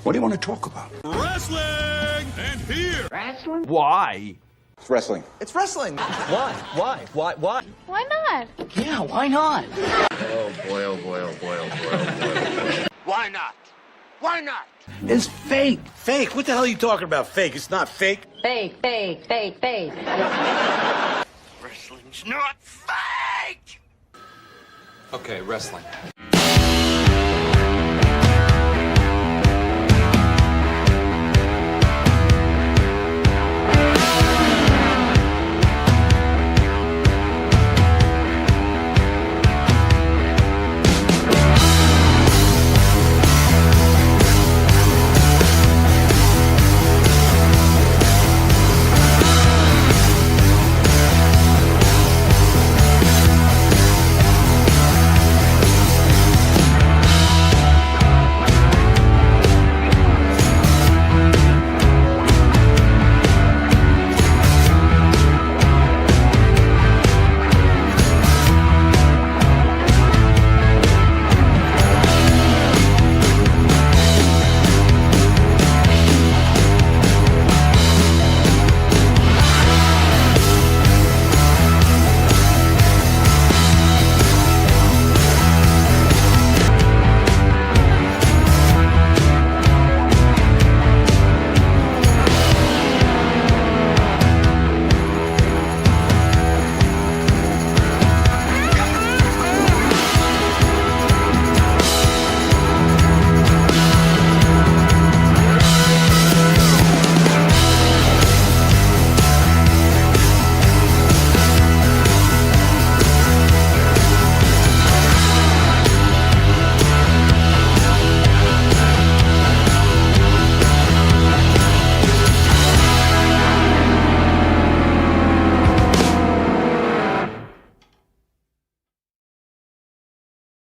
What do you want to talk about? Wrestling! And here! Wrestling? Why? It's wrestling. It's wrestling. Why? Why? Why not? Yeah, why not? Oh boy, oh boy, oh boy, oh boy, oh boy. Why not? Why not? It's fake. Fake? What the hell are you talking about? Fake? It's not fake. Fake. Wrestling's not fake! Okay, wrestling.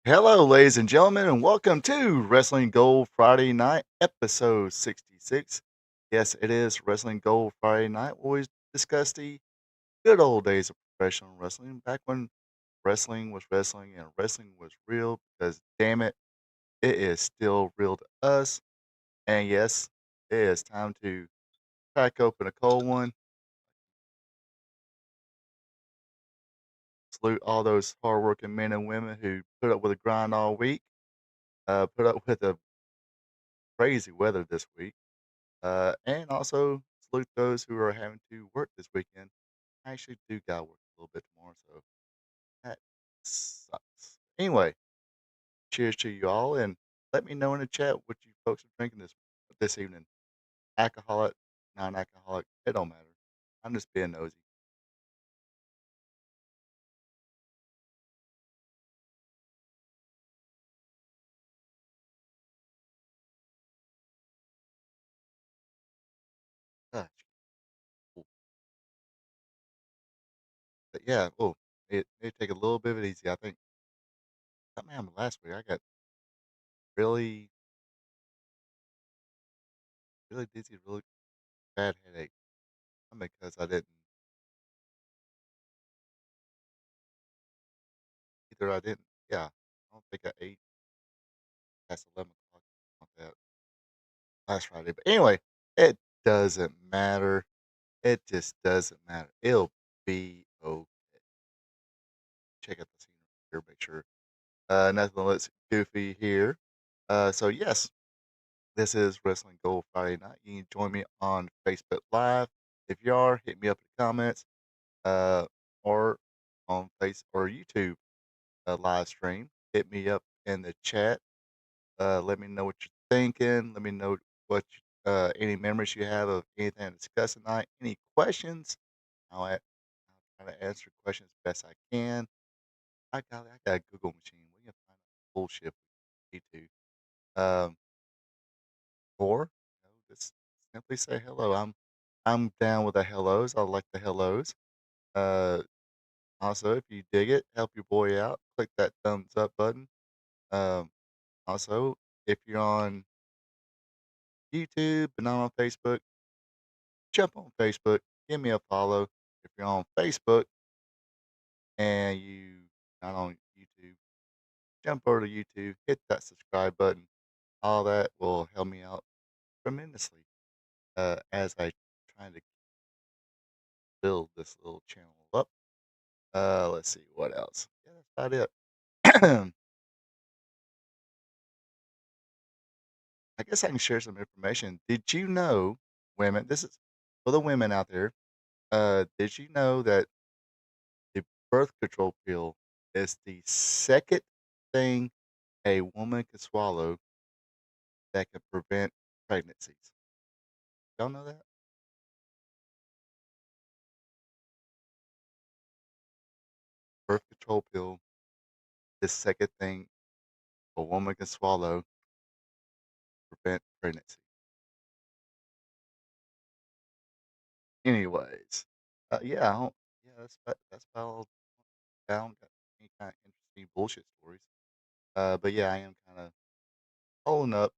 Hello, ladies and gentlemen, and welcome to Wrestling Gold Friday Night, episode 66. Yes, it is Wrestling Gold Friday Night. We always discuss the good old days of professional wrestling, back when wrestling was wrestling and wrestling was real, because damn it, it is still real to us. And yes, it is time to crack open a cold one. Salute all those hardworking men and women who put up with a grind all week, put up with the crazy weather this week. And also salute those who are having to work this weekend. I actually do gotta work a little bit tomorrow, so that sucks. Anyway, cheers to you all, and let me know in the chat what you folks are drinking this evening. Alcoholic, non-alcoholic, it don't matter. I'm just being nosy. Gosh, cool. But yeah, it take a little bit of it easy. I think something happened last week. I got really, really dizzy, really bad headache. I mean, because I didn't either. I didn't. Yeah, I don't think I ate past 11 o'clock on that last Friday. But anyway, it doesn't matter. It just doesn't matter. It'll be okay. Check out the scenery here. Make sure nothing looks goofy here. So yes, this is Wrestling Gold Friday Night. You can join me on Facebook Live. If you are, hit me up in the comments, or on Face or YouTube live stream. Hit me up in the chat. Let me know what you're thinking. Let me know what any memories you have of anything I discussed tonight. Any questions? I'll try to answer questions best I can. I got a Google machine. We can find out bullshit we need to. Or just simply say hello. I'm down with the hellos. I like the hellos. Uh, Also, if you dig it, help your boy out. Click that thumbs up button. Um, Also, if you're on YouTube but not on Facebook, jump on Facebook, give me a follow. If you're on Facebook and you not on YouTube, jump over to YouTube, hit that subscribe button. All that will help me out tremendously as I try to build this little channel up. Let's see what else. Yeah, that's about it. I guess I can share some information. Did you know, women? This is for the women out there. Did you know that the birth control pill is the second thing a woman can swallow that can prevent pregnancies? Y'all know that? Birth control pill, the second thing a woman can swallow to prevent pregnancy. Anyways, yeah, yeah, that's about all. I don't got any kind of interesting bullshit stories. But yeah, I am kind of following up,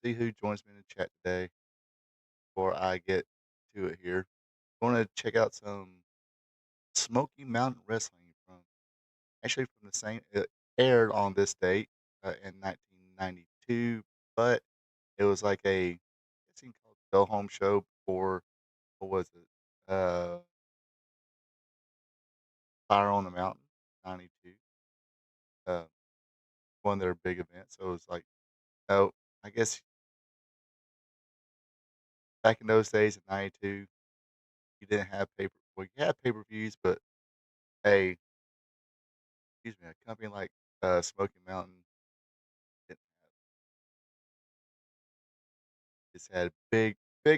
see who joins me in the chat today before I get to it here. Going to check out some Smoky Mountain Wrestling from actually from the same. It aired on this date in 1992, but it was like a it's called Go Home Show before what was it? Fire on the Mountain '92. Uh, one of their big events. So it was like, oh, I guess back in those days in '92, you didn't have paper. Well, you had pay per views, but a excuse me, a company like Smoky Mountain didn't have. It's had big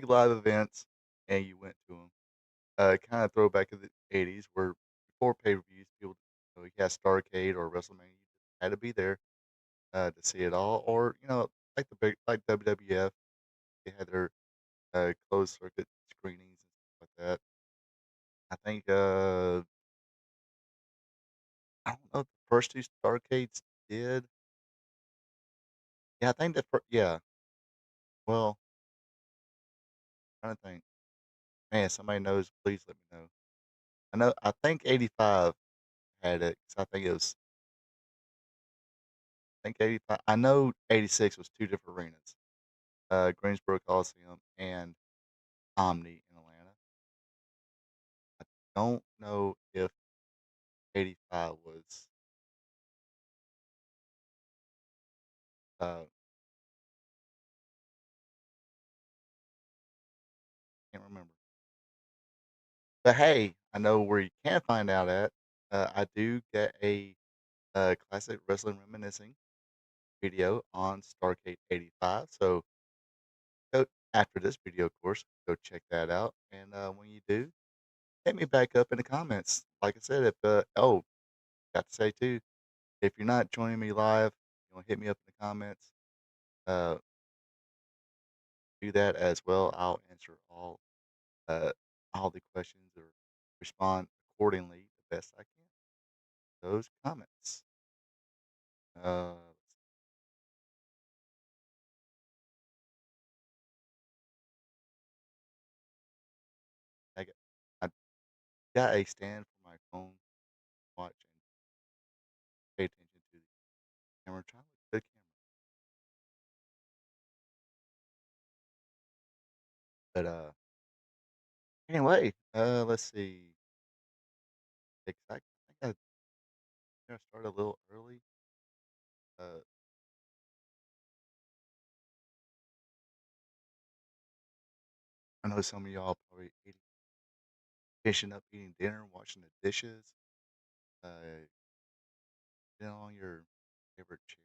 live events, and you went to them. Kind of throwback to the '80s, where before pay per views, people, you had Starcade or WrestleMania, you just had to be there to see it all, or like the big like WWF, they had their closed circuit screenings and stuff like that. I think I don't know if the first two Starcades did. Yeah, I think yeah. Well, trying to think. Man, somebody knows, please let me know. I think 85 had it, 'cause I think it was I think 85 I know 86 was 2 different arenas, Greensboro Coliseum and Omni in Atlanta. I don't know if 85 was, can't remember. But hey, I know where you can find out at. I do get a, classic wrestling reminiscing video on Starcade '85, so go after this video, of course, go check that out, and, when you do, hit me back up in the comments. Like I said, if, oh, got to say too, if you're not joining me live, hit me up in the comments, uh, do that as well. I'll answer uh, all the questions or respond accordingly the best I can to those comments. Uh, I got I got a stand for my phone, watch, and pay attention to the camera. Try to look at the camera. But anyway, let's see. I think I started a little early. Uh, I know some of y'all probably finishing up eating dinner, washing the dishes, sitting on your favorite chair,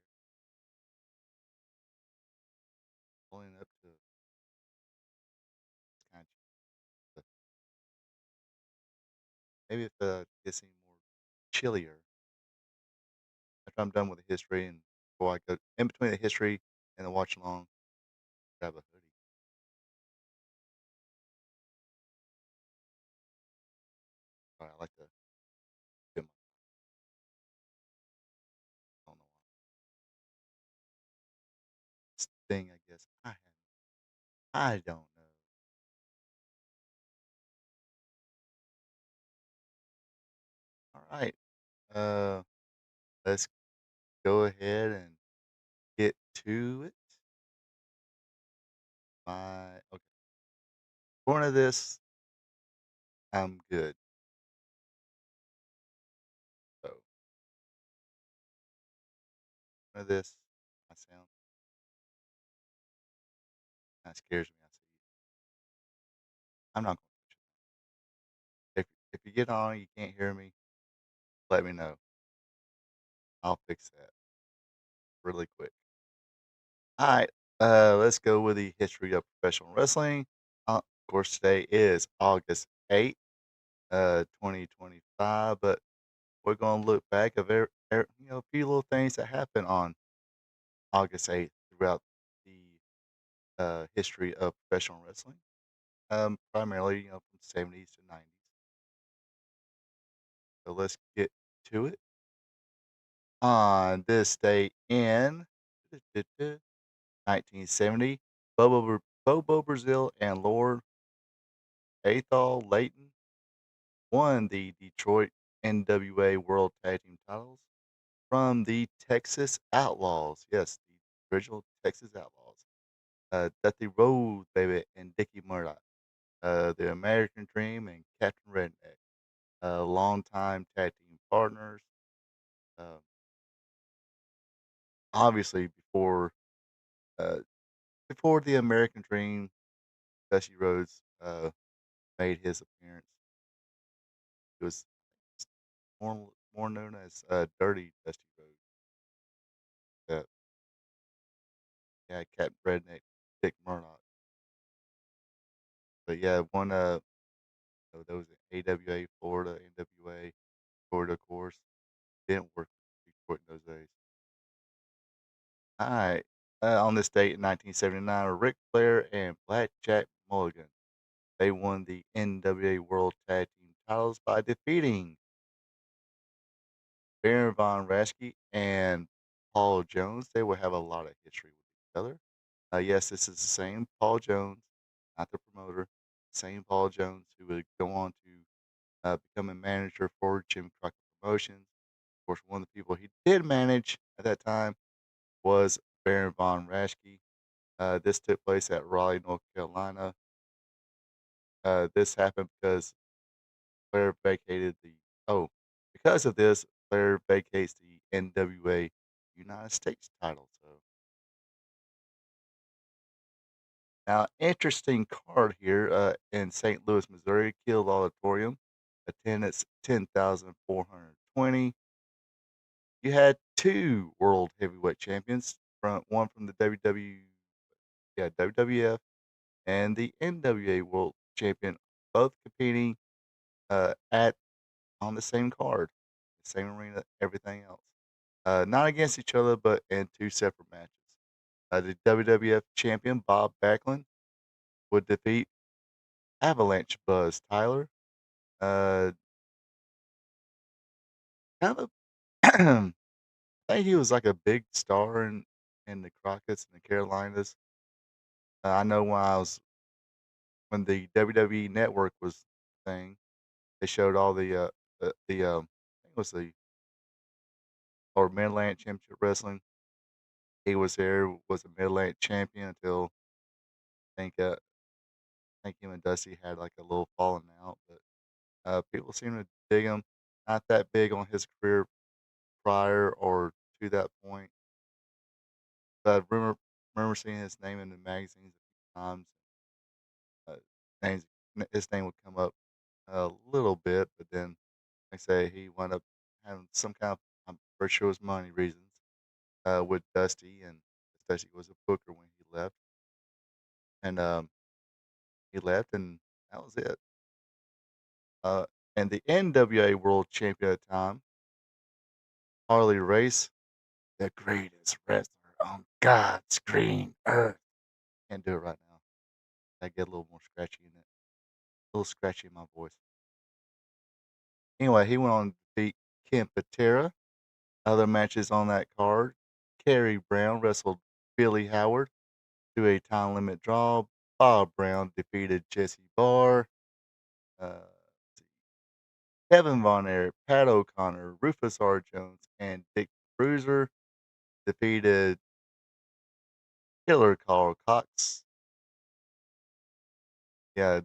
pulling up to this kind of but maybe if it gets any more chillier after I'm done with the history and before I go in between the history and the watch along, grab a hoodie. I like to get my I don't know why. This thing I guess I have. I don't know. All right. Uh let's go ahead and get to it. Okay. One of this, I'm good. So one of this, I sound that scares me. I see. I'm not gonna push it. If you get on, you can't hear me. Let me know. I'll fix that really quick. All right. Let's go with the history of professional wrestling. Of course, today is August 8th, 2025. But we're gonna look back of a few little things that happened on August 8th throughout the history of professional wrestling. Primarily, from '70s to '90s. So let's get to it. On this day in 1970, Bobo Brazil and Lord Athol Layton won the Detroit NWA World Tag Team titles from the Texas Outlaws. Yes, the original Texas Outlaws. Dusty Rhodes, baby, and Dickie Murdoch. The American Dream and Captain Redneck. Longtime tag team partners. Uh, Obviously, uh, before the American Dream, Dusty Rhodes made his appearance. He was more known as Dirty Dusty Rhodes. Uh, yeah, Captain Redneck, Dick Murdoch. But yeah, one so there was an AWA, Florida, NWA, Florida, of course. Didn't work for Detroit in those days. All right. On this date in 1979, Ric Flair and Blackjack Mulligan. They won the NWA World Tag Team titles by defeating Baron Von Raschke and Paul Jones. They will have a lot of history with each other. Yes, this is the same Paul Jones, not the promoter. Same Paul Jones who would go on to become a manager for Jim Crockett Promotions. Of course, one of the people he did manage at that time was Baron Von Raschke. This took place at Raleigh, North Carolina. This happened because Flair vacated the oh, because of this, Flair vacates the NWA United States title. So now, interesting card here in St. Louis, Missouri, Kiel Auditorium, attendance 10,420. You had two world heavyweight champions, from one from the WWF, and the NWA World Champion, both competing at on the same card, the same arena, everything else. Not against each other, but in two separate matches. The WWF champion Bob Backlund would defeat Avalanche Buzz Tyler. Uh, kind of, I think he was like a big star in the Crockett's and the Carolinas. I know when the WWE Network was a thing, they showed all I think it was the or Mid Atlantic Championship Wrestling. He was there, was a Mid Atlantic champion until I think him and Dusty had like a little falling out, but people seem to dig him. Not that big on his career prior or to that point, but I remember seeing his name in the magazines a few times. Uh, names his name would come up a little bit, but then like I say he wound up having some kind of, I'm pretty sure it was money reasons, with Dusty, and Dusty was a booker when and he left, and that was it. Uh, and the NWA World Champion at the time, Harley Race, the greatest wrestler on God's green earth. Can't do it right now. I get a little more scratchy in it, a little scratchy in my voice. Anyway, he went on to beat Ken Patera. Other matches on that card: Kerry Brown wrestled Billy Howard to a time limit draw. Bob Brown defeated Jesse Barr. Uh, Kevin Von Erich, Pat O'Connor, Rufus R. Jones, and Dick Bruiser defeated Killer Carl Cox. Yeah,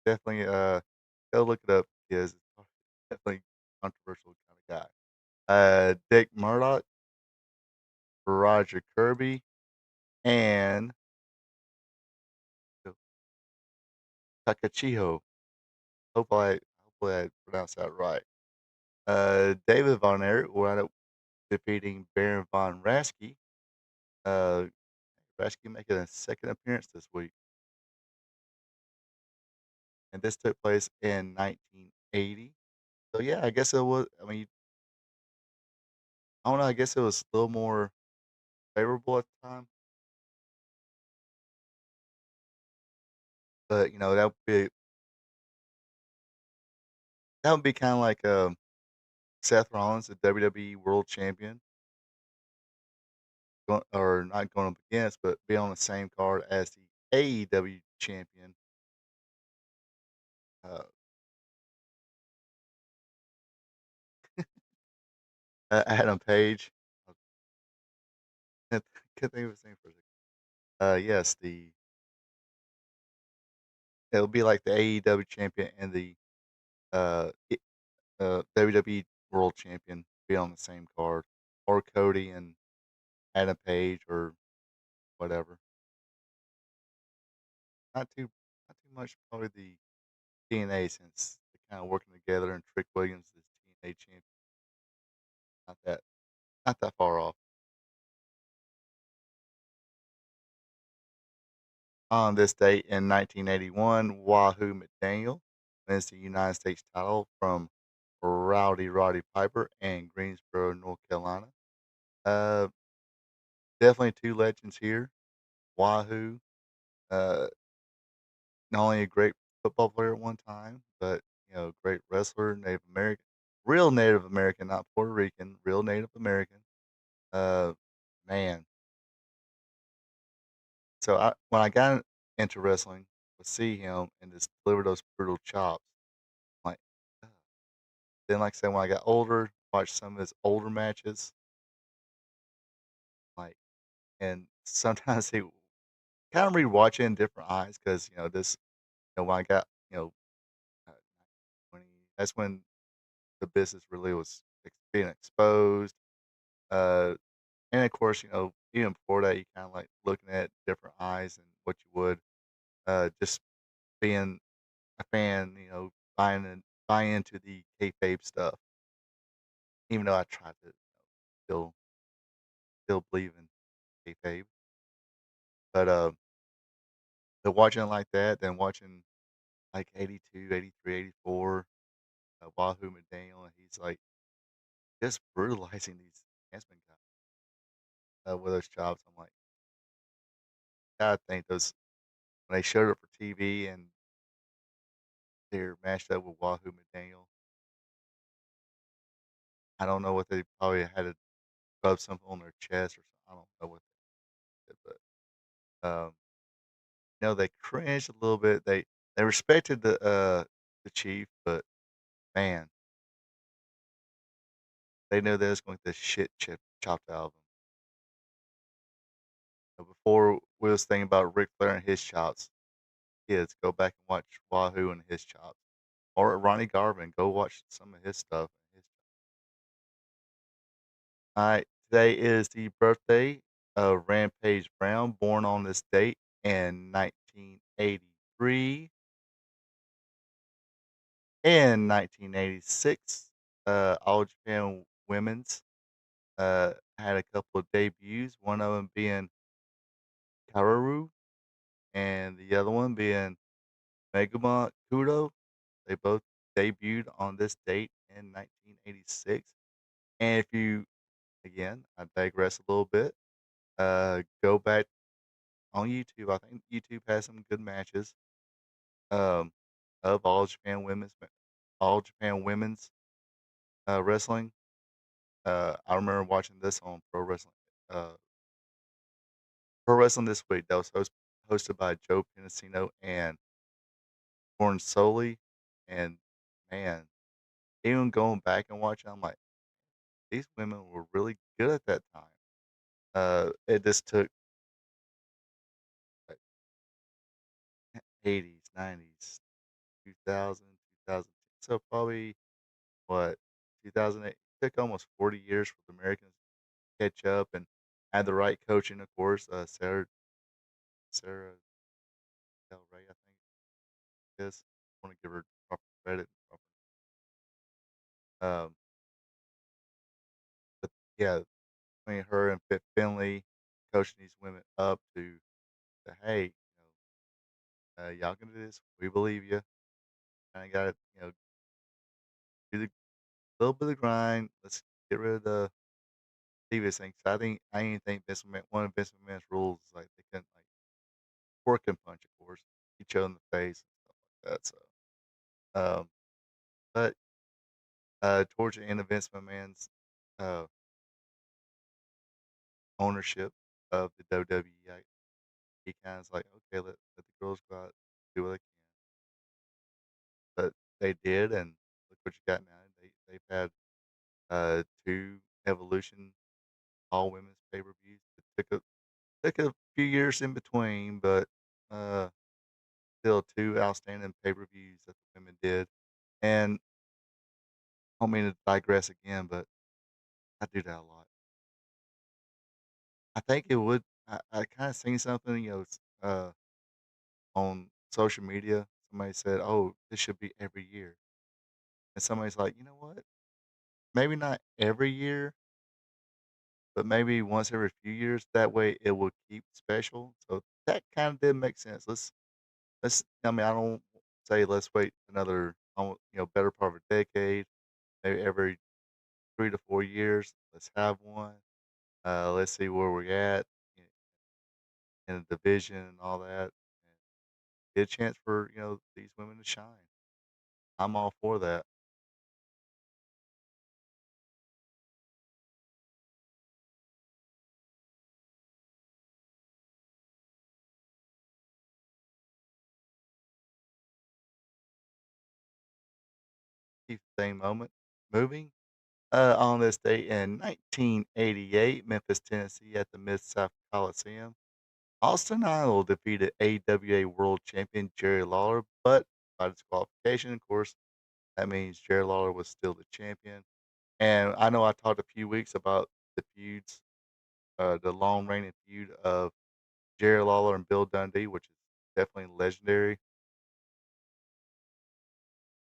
definitely. Go look it up. He is definitely controversial kind of guy. Dick Murdoch, Roger Kirby, and Takachiho. Hopefully I pronounced that right. David Von Erich wound up defeating Baron Von Raschke. Uh, Raschke making a second appearance this week, and this took place in 1980. So yeah, I guess it was. I mean, I don't know. I guess it was a little more favorable at the time, but that would be kind of like Seth Rollins, the WWE World Champion, or not going up against, but be on the same card as the AEW Champion, uh, Adam Page. I can't think of his name for a second. Yes, it'll be like the AEW Champion and the WWE World Champion be on the same card, or Cody and Adam Page or whatever. Not too much probably the TNA since they're kind of working together and Trick Williams is TNA champion. Not that not that far off. On this date in 1981, Wahoo McDaniel wins the United States title from Roddy Piper in Greensboro, North Carolina. Uh, Definitely two legends here. Wahoo, uh, not only a great football player at one time, but great wrestler, Native American, real Native American, not Puerto Rican, real Native American. Uh, Man, so when I got into wrestling, to see him and just deliver those brutal chops, like, ugh. Then like I said, when I got older, watched some of his older matches, like, and sometimes he kind of rewatch it in different eyes because this, when I got uh, 20, that's when the business really was being exposed. Uh, and of course, even before that, you kind of like looking at different eyes and what you would, just being a fan, buying into the kayfabe stuff, even though I tried to still still believe in kayfabe. But watching it like that, then watching like 82, 83, 84, Wahoo McDaniel, and he's like just brutalizing these enhancement guys with those chops. I'm like, God, I think those when they showed up for TV and they're matched up with Wahoo McDaniel, I don't know what they probably had to rub something on their chest or something. I don't know what they did, but they cringed a little bit. They respected the chief, but man, they knew they was going to get the shit chopped out of them. Before we was thinking about Ric Flair and his chops, kids go back and watch Wahoo and his chops, or Ronnie Garvin. Go watch some of his stuff. All right, today is the birthday of Rampage Brown, born on this date in 1983. In 1986, All Japan Women's had a couple of debuts, one of them being Kararu and the other one being Meguma Kudo. They both debuted on this date in 1986. And if you, again, I digress a little bit, go back on YouTube. I think YouTube has some good matches um, of All Japan Women's Wrestling. I remember watching this on uh, Pro Wrestling This Week. That was hosted by Joe Penasino and Torn Soley. And man, even going back and watching, I'm like, these women were really good at that time. It just took like 80s, 90s, 2000, 2010. So probably what 2008. Took almost 40 years for the Americans to catch up and had the right coaching, of course. Sarah Del Rey, I think it is. I want to give her proper credit. Um, but yeah, between her and Fit Finley coaching these women up to hey, y'all can do this. We believe you. And I got to, do the little bit of grind. Let's get rid of the previous thing. 'Cause I didn't think one of Vince McMahon's rules is like they couldn't like fork and punch, of course, each other in the face and stuff like that. So, but towards the end of Vince McMahon's uh, ownership of the WWE, he kind of like, okay, let the girls go out, do what they can. But they did, and look what you got now. They've had two Evolution all women's pay per views. It took a few years in between, but uh, still two outstanding pay per views that the women did. And I don't mean to digress again, but I do that a lot. I think it would. I kind of seen something, on social media. Somebody said, "Oh, this should be every year," and somebody's like, "You know what? Maybe not every year, but maybe once every few years. That way, it will keep special." So that kind of did make sense. Let's. I mean, I don't say let's wait another, better part of a decade. Maybe every 3 to 4 years, let's have one. Let's see where we're at in, in the division and all that. And get a chance for these women to shine. I'm all for that. Keep the same moment moving. On this day in 1988, Memphis, Tennessee, at the Mid South Coliseum, Austin Idol defeated AWA World Champion Jerry Lawler, but by disqualification. Of course, that means Jerry Lawler was still the champion. And I know I talked a few weeks about the feuds, the long reigning feud of Jerry Lawler and Bill Dundee, which is definitely legendary.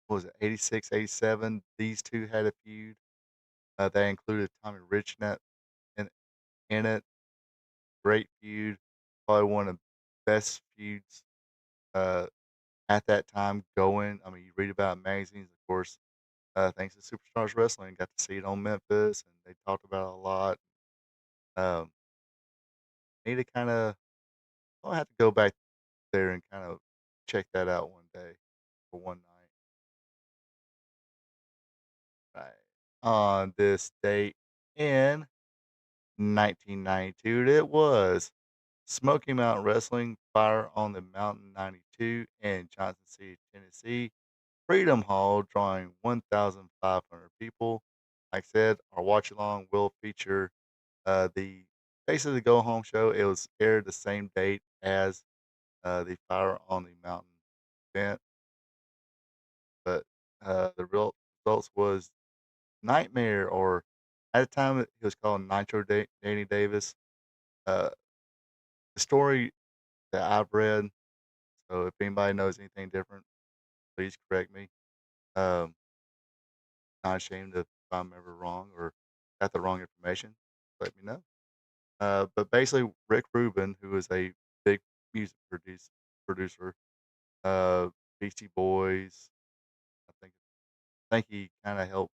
What was it, 86, 87? These two had a feud. That included Tommy Richnett in, in it. Great feud. Probably one of the best feuds uh, at that time going. I mean, you read about it in magazines, of course. Thanks to Superstars Wrestling, got to see it on Memphis, and they talked about it a lot. Um, need to kind of, I'll have to go back there and kind of check that out one day for one night. Right. On this date in 1992, it was Smoky Mountain Wrestling, Fire on the Mountain 92 in Johnson City, Tennessee. Freedom Hall, drawing 1,500 people. Like I said, our watch along will feature the basically the go home show. It was aired the same date as the Fire on the Mountain event, but the real results was Nightmare, or at the time it was called Danny Davis. Uh, the story that I've read, so if anybody knows anything different, please correct me. Um, not ashamed if I'm ever wrong or got the wrong information. Let me know. But basically, Rick Rubin, who is a big music producer, uh, Beastie Boys, I think he kind of helped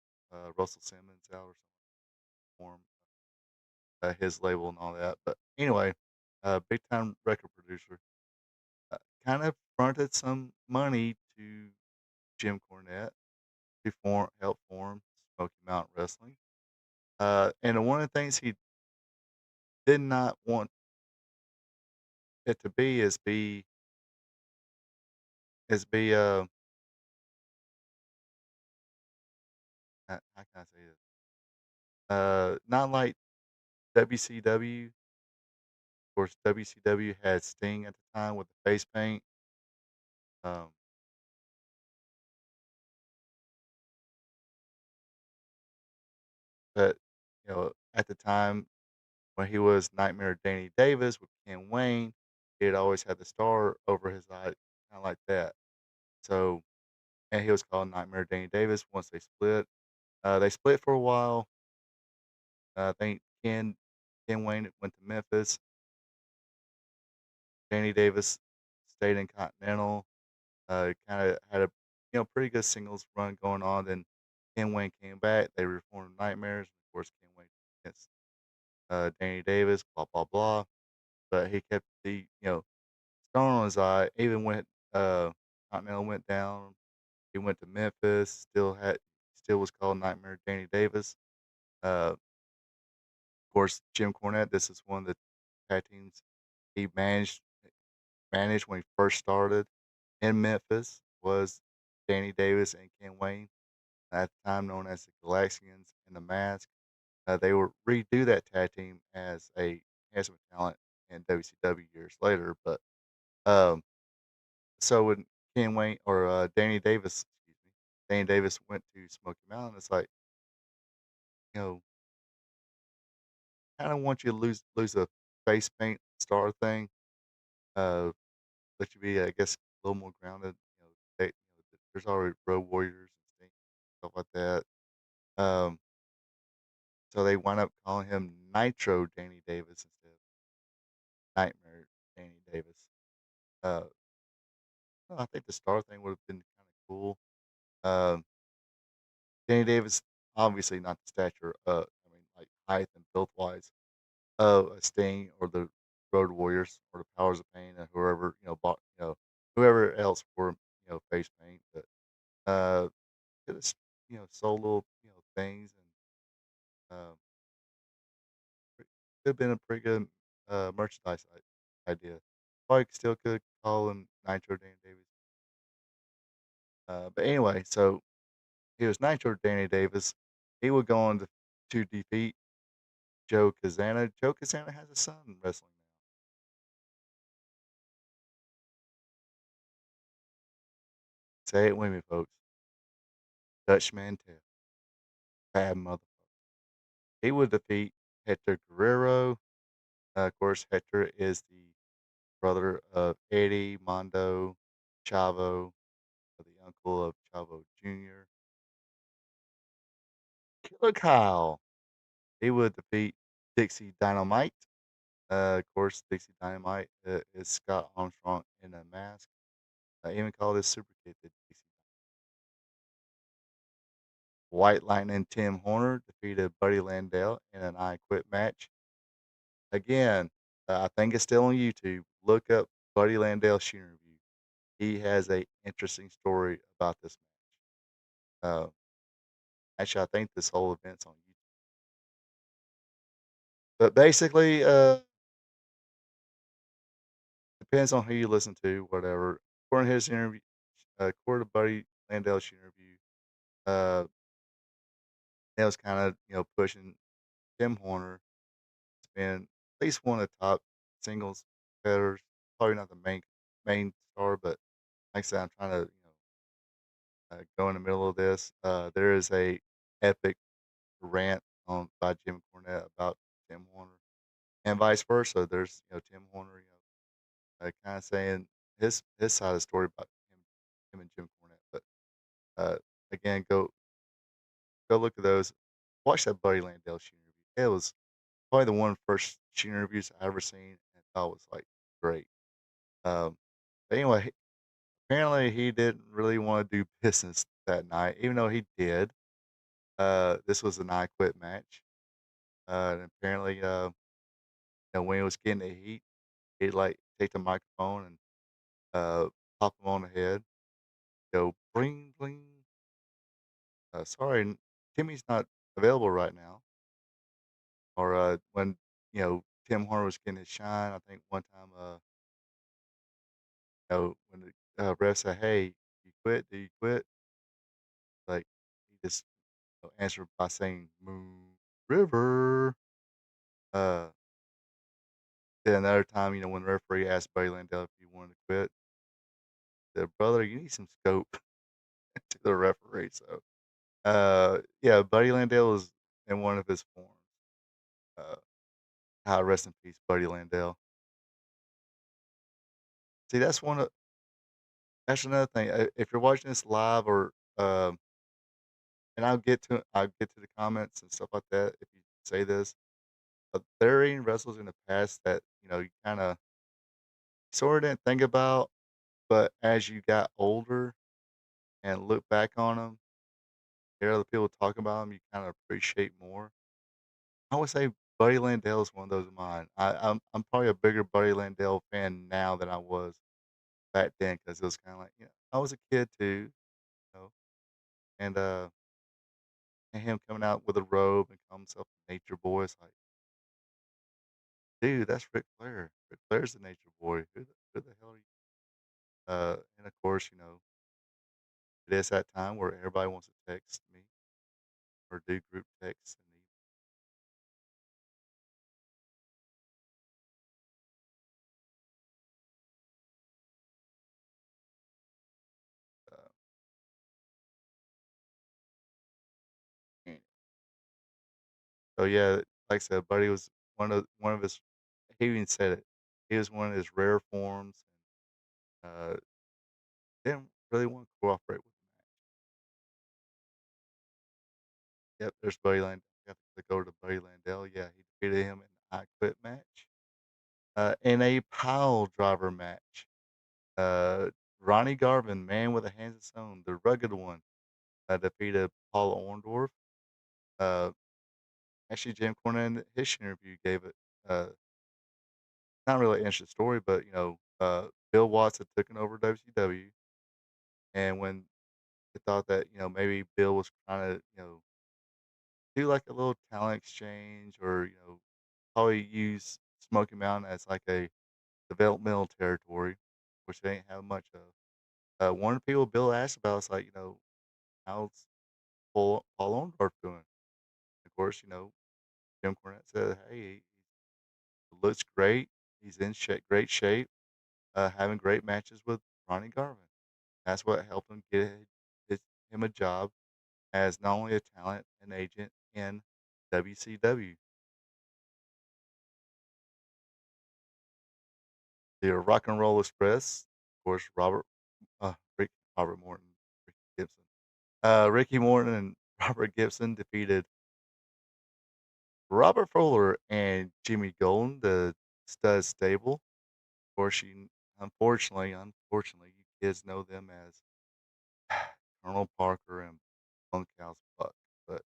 Russell Simmons out or something, form his label and all that. But anyway, big time record producer, uh, kind of fronted some money to Jim Cornette to help form Smoky Mountain Wrestling. And one of the things he did not want it to be is be how can I say this? Not like WCW. Of course, WCW had Sting at the time with the face paint. Um, but at the time when he was Nightmare Danny Davis with Ken Wayne, he had always had the star over his eye, kind of like that. So, and he was called Nightmare Danny Davis once they split. They split for a while. I think Ken Wayne went to Memphis. Danny Davis stayed in Continental. Kind of had a pretty good singles run going on. Then Ken Wayne came back. They reformed Nightmares. Of course, Ken Wayne against Danny Davis. Blah blah blah. But he kept the stone on his eye. Even when Continental went down, he went to Memphis. Still was called Nightmare Danny Davis. Of course, Jim Cornette. This is one of the tag teams he managed when he first started in Memphis was Danny Davis and Ken Wayne, at the time known as the Galaxians and the Mask. They would redo that tag team as a enhancement talent in WCW years later. But um, so when Ken Wayne or Danny Davis, excuse me, Danny Davis went to Smoky Mountain, it's like you know, kind of want you to lose the face paint star thing. Uh, Let you be, I guess, a little more grounded. There's already Road Warriors and stuff like that. Um, so they wound up calling him Nitro Danny Davis instead of Nightmare Danny Davis. Uh, well, I think the star thing would have been kind of cool. Um, Danny Davis, obviously not the stature, I mean, like height and build wise, of a Sting or the Road Warriors or the Powers of Pain or whoever whoever else for face paint, but uh, could have sold little things and could have been a pretty good merchandise idea. Probably still could call him Nitro Danny Davis. But anyway, so he was Nitro Danny Davis. He would go on to defeat Joe Kazana. Joe Kazana has a son wrestling now. Say it with me, folks. Dutch Mantel. Bad motherfucker. He would defeat Hector Guerrero. Of course, Hector is the brother of Eddie Mondo Chavo, the uncle of Chavo Jr. Killer Kyle. He would defeat Dixie Dynamite. Of course, Dixie Dynamite is Scott Armstrong in a mask. I even call this Super Kid the Dixie. White Lightning Tim Horner defeated Buddy Landell in an I Quit match. Again, I think it's still on YouTube. Look up Buddy Landell's interview. He has a interesting story about this match. Actually, I think this whole event's on YouTube. But basically, depends on who you listen to, whatever. According to his interview, according to Buddy Landell's interview, uh, that was kind of pushing Tim Horner to been at least one of the top singles competitors. Probably not the main star, but like I said, I'm trying to go in the middle of this. There is a epic rant on by Jim Cornette about Tim Horner, and vice versa. There's Tim Horner, kind of saying his side of the story about him and Jim Cornette. But again, go look at those. Watch that Buddy Landell shoot interview. It was probably the one first shoot interviews I ever seen, and I thought was like great. Um, but anyway, apparently he didn't really want to do business that night, even though he did. This was an I Quit match, and apparently, when he was getting the heat, he'd like take the microphone and pop him on the head, go bling bling. Sorry, Timmy's not available right now. Or when Tim Horner was getting his shine, I think one time, when the ref said, "Hey, you quit? Do you quit?" Like he just answered by saying "Moon River." Uh, then another time, when the referee asked Buddy Landell if he wanted to quit, said, "Brother, you need some scope," to the referee. So, yeah, Buddy Landell was in one of his forms. Uh, rest in peace, Buddy Landell. See, that's another thing. If you're watching this live or and I'll get to the comments and stuff like that if you say this. But there are wrestlers in the past that you kind of sort of didn't think about, but as you got older and look back on them, hear other people talk about them, you kind of appreciate more. I would say Buddy Landell is one of those of mine. I'm probably a bigger Buddy Landell fan now than I was back then because it was kind of like I was a kid too, know, and and him coming out with a robe and calling himself Nature Boy. It's like, dude, that's Ric Flair. Ric Flair's the Nature Boy. Who the hell are you? And of course, it is that time where everybody wants to text me or do group texts and uh, and- so yeah, like I said, Buddy was one of his. He even said it. He was one of his rare forms. And, didn't really want to cooperate with the match. Yep, there's Buddy Landell. You have to click over to Buddy Landell. Yeah, he defeated him in an I Quit match. In a pile driver match. Uh, Ronnie Garvin, man with a hands of stone, the rugged one, defeated Paul Orndorff. Uh, actually, Jim Cornette in his interview gave it not really an interesting story, but Bill Watts had taken over WCW, and when they thought that maybe Bill was trying to do like a little talent exchange or probably use Smoky Mountain as like a developmental territory, which they ain't have much of. One of the people Bill asked about is like, how's Paul Orndorff doing? Of course, Jim Cornette said, hey, he looks great. He's in great shape, having great matches with Ronnie Garvin. That's what helped him get him a job as not only a talent and agent in WCW. The Rock and Roll Express, of course, Robert Morton, Ricky Gibson. Ricky Morton and Robert Gibson defeated Robert Fuller and Jimmy Golden, the Stud Stable. Of course, unfortunately, you kids know them as Colonel Parker and Bunkhouse Buck. But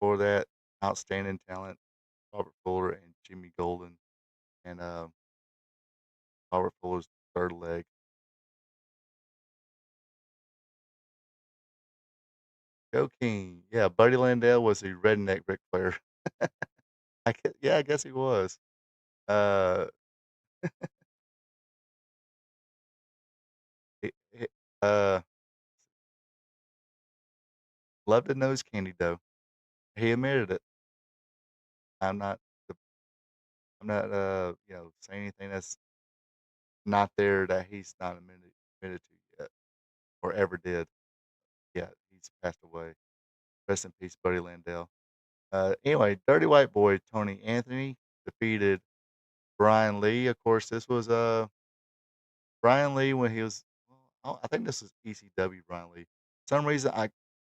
for that outstanding talent, Robert Fuller and Jimmy Golden, and Robert Fuller's third leg. Go King. Yeah, Buddy Landell was the redneck Ric Flair. Yeah, I guess he was. Uh, he, uh, loved the nose candy though. He admitted it. I'm not. I'm not. Saying anything that's not there that he's not admitted to yet or ever did. Yeah, he's passed away. Rest in peace, Buddy Landell. Anyway, Dirty White Boy Tony Anthony defeated Brian Lee. Of course, this was Brian Lee when he was. Well, I think this is ECW Brian Lee. For some reason,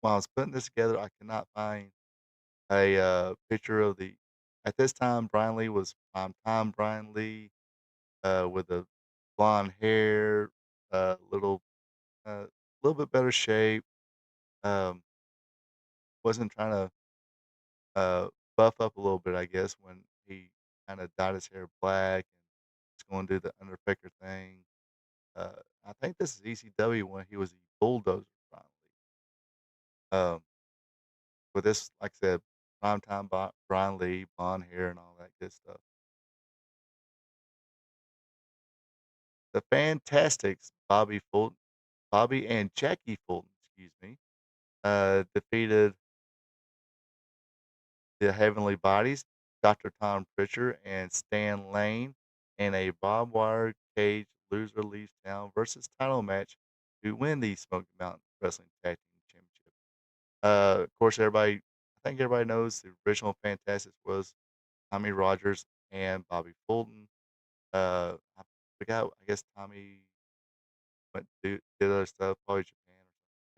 while I was putting this together, I could not find a picture of the. At this time, Brian Lee was prime time Brian Lee with the blonde hair, little little bit better shape. Um, wasn't trying to buff up a little bit, I guess, when he kind of dyed his hair black and was going to do the Undertaker thing. Uh, I think this is ECW when he was the Bulldozer finally. With this, like I said, primetime Brian Lee, blonde hair, and all that good stuff. The Fantastics, Bobby and Jackie Fulton, excuse me, defeated the Heavenly Bodies, Dr. Tom Pritchard and Stan Lane in a barbed wire cage loser leaves town versus title match to win the Smoky Mountain Wrestling Tag Team Championship. Of course, I think everybody knows the original Fantastics was Tommy Rogers and Bobby Fulton. I forgot. I guess Tommy went to did other stuff, probably Japan or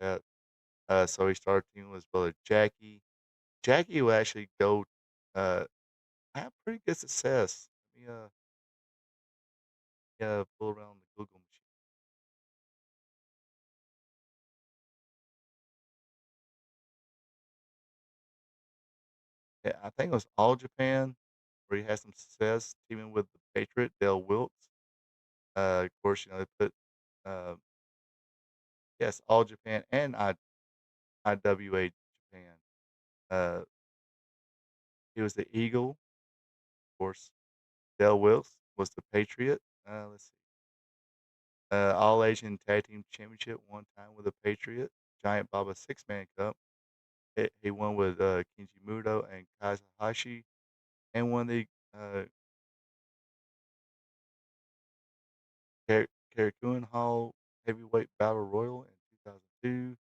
something like that. So he started teaming with his brother Jackie. Jackie would actually go uh, have pretty good success. Let me yeah, pull around the Google machine. Yeah, I think it was All Japan where he had some success teaming with the Patriot Dale Wilkes. Of course, they put uh, yes, All Japan and IWA Japan. Uh, he was the Eagle, of course. Dale Wilkes was the Patriot. Let's see. All Asian Tag Team Championship one time with the Patriot. Giant Baba Six Man Cup. He won with Kenji Muto and Kazuhashi, and won the uh, Karakuen Hall Heavyweight Battle Royal in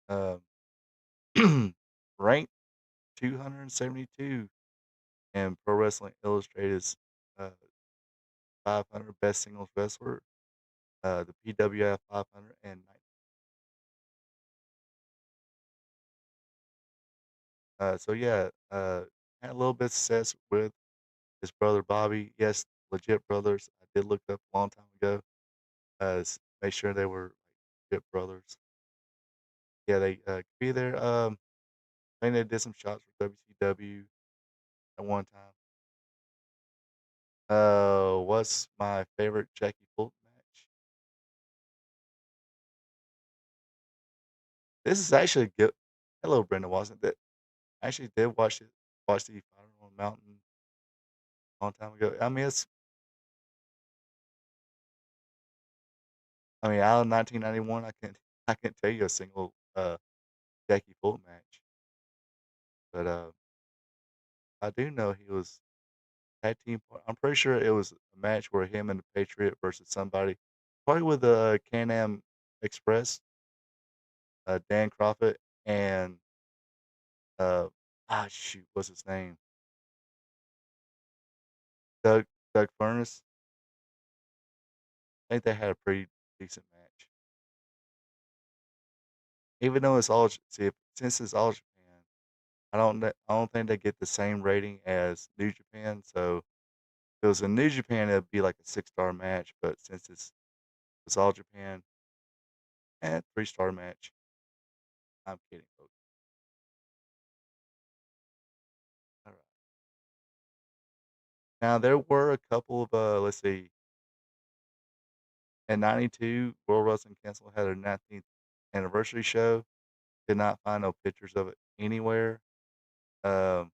2002. Ranked 272 in Pro Wrestling Illustrated's uh, 500 Best Singles Wrestler, the PWF 500, and so yeah, had a little bit of success with his brother Bobby. Yes, legit brothers. I did look up a long time ago. Make sure they were legit brothers. Yeah, they could be there. I think they did some shots for WCW at one time. What's my favorite Jackie Fulton match? This is actually good. Hello, Brenda. Wasn't that I actually did watch the Fire on the Mountain a long time ago. Out of 1991, I can't tell you a single Jackie Fulton match, but I do know he was tag team. I'm pretty sure it was a match where him and the Patriot versus somebody, probably with the Can-Am Express, Dan Crawford and uh shoot, what's his name? Doug Doug Furnace. I think they had a pretty decent match. Even though it's all since it's all Japan, I don't think they get the same rating as New Japan. So if it was in New Japan, it'd be like a 6-star match. But since it's all Japan, 3-star match. I'm kidding, folks. All right. Now there were a couple of let's see, in '92, World Wrestling Council had their 19th anniversary show. Did not find no pictures of it anywhere. Um,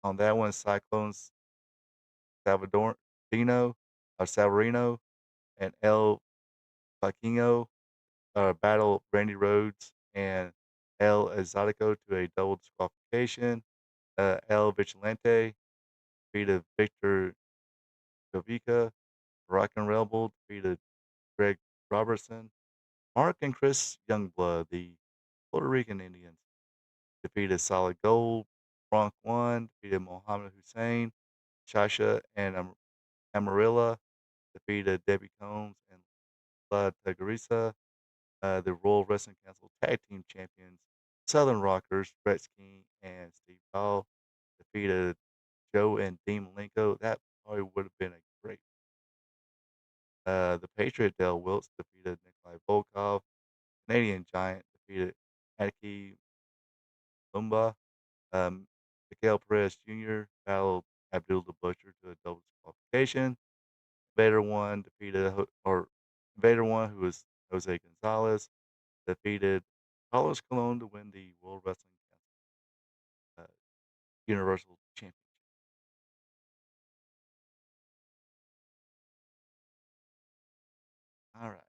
on that one, Cyclones Salvadorino or Savarino and El Paquino battled Randy Rhodes and El Exotico to a double disqualification. El Vigilante defeated Victor Jovica. Rock and Rebel defeated Greg Robertson. Mark and Chris Youngblood, the Puerto Rican Indians, defeated Solid Gold. Bronc One defeated Mohammed Hussein. Shasha and Amarilla defeated Debbie Combs and La Tagarisa. The Royal Wrestling Council Tag Team Champions, Southern Rockers, Brett King and Steve Ball, defeated Joe and Dean Malenko. That probably would have been a great. The Patriot Dale Wilkes defeated Nikolai Volkov. Canadian Giant defeated Aki Lumba. Miguel Perez Jr. battled Abdul the Butcher to a double disqualification. Vader One defeated Vader One, who was Jose Gonzalez, defeated Carlos Colon to win the World Wrestling Council Universal Championship. All right.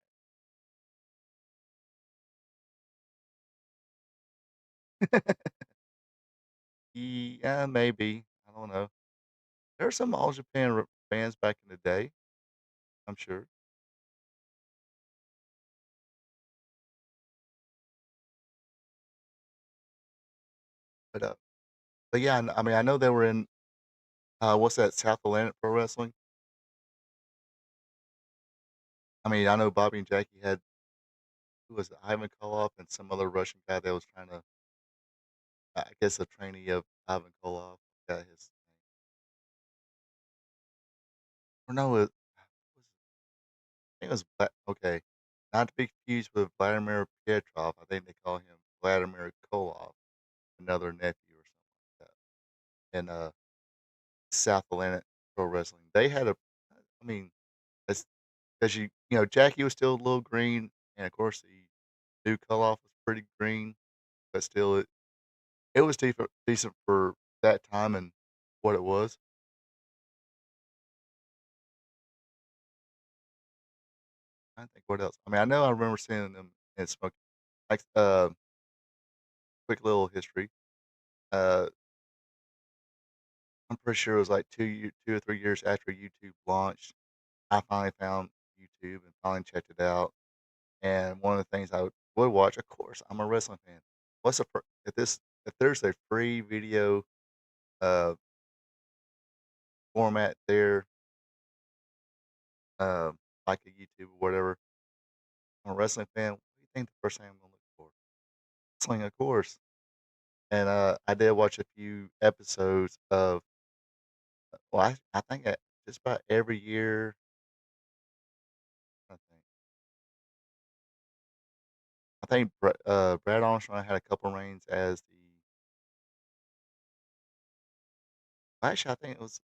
Yeah, maybe. I don't know. There are some All Japan fans back in the day, I'm sure. But yeah, I mean, I know they were in what's that, South Atlantic Pro Wrestling. I mean, I know Bobby and Jackie had who was it, Ivan Koloff and some other Russian guy that was trying to, I guess, a trainee of Ivan Koloff. Got his name. Or no, I think it was okay. Not to be confused with Vladimir Petrov. I think they call him Vladimir Koloff, another nephew or something like that. And South Atlantic Pro Wrestling. They had a, I mean, as because Jackie was still a little green, and of course the new Koloff was pretty green, but still it was decent for that time and what it was. I think what else. I mean, I know I remember seeing them in Smoky. Like quick little history. Uh, I'm pretty sure it was like 2 or 3 years after YouTube launched. I finally found YouTube and finally checked it out. And one of the things I would watch, of course, I'm a wrestling fan. What's the if there's a free video uh format there, like a YouTube or whatever, I'm a wrestling fan. What do you think the first thing I'm gonna look for? Wrestling, of course. And I did watch a few episodes of. Well, I think just about every year. I think Brad Armstrong had a couple reigns as the. Actually, I think it was.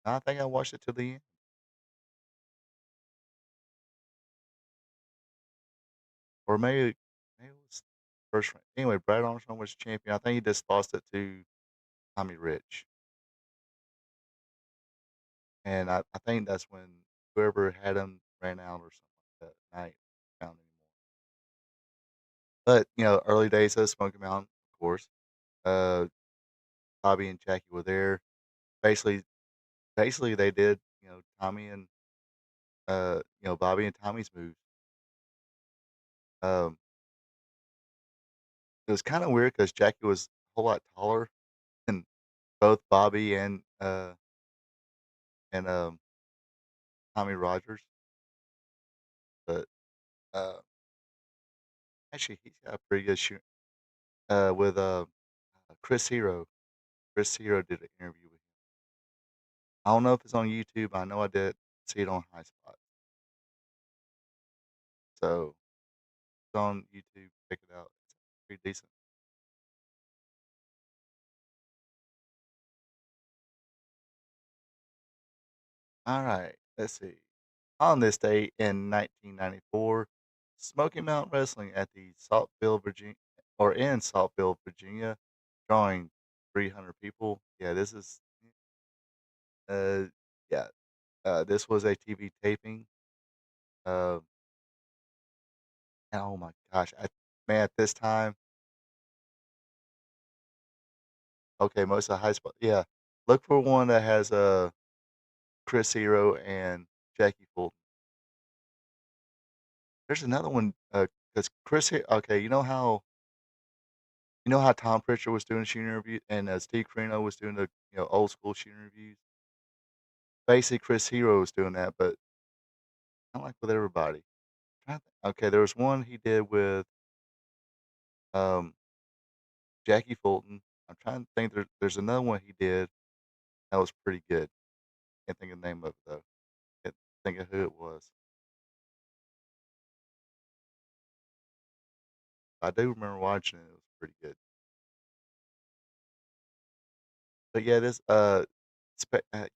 I think I watched it to the end, or maybe it was first reign. Anyway, Brad Armstrong was champion. I think he just lost it to Tommy Rich, and I think that's when whoever had him ran out or something like that. Night found anymore. But early days of Smoky Mountain, of course. Uh, Bobby and Jackie were there. Basically, basically they did Tommy and Bobby and Tommy's moves. Um, it was kind of weird because Jackie was a whole lot taller than both Bobby and Tommy Rogers, but uh, actually he's got a pretty good shoot with Chris Hero. Chris Hero did an interview with him. I don't know if it's on YouTube. I know I did see it on High Spot, so it's on YouTube. Check it out. It's pretty decent. All right, let's see. On this day in 1994, Smoky Mountain Wrestling at the Saltville, Virginia, or in Saltville, Virginia, drawing 300 people. Yeah, this is, uh, yeah, this was a TV taping. Uh, and oh my gosh, man, at this time, okay, most of the high spot, yeah, look for one that has Chris Hero and Jackie Fulton. There's another one, because okay, you know how Tom Pritchard was doing shooting interview and Steve Carino was doing the old school shooting reviews. Basically, Chris Hero was doing that, but not like with everybody. Okay, there was one he did with um, Jackie Fulton. I'm trying to think. There's another one he did that was pretty good. Can't think of the name of it though. Can't think of who it was. I do remember watching it. It was pretty good. But yeah,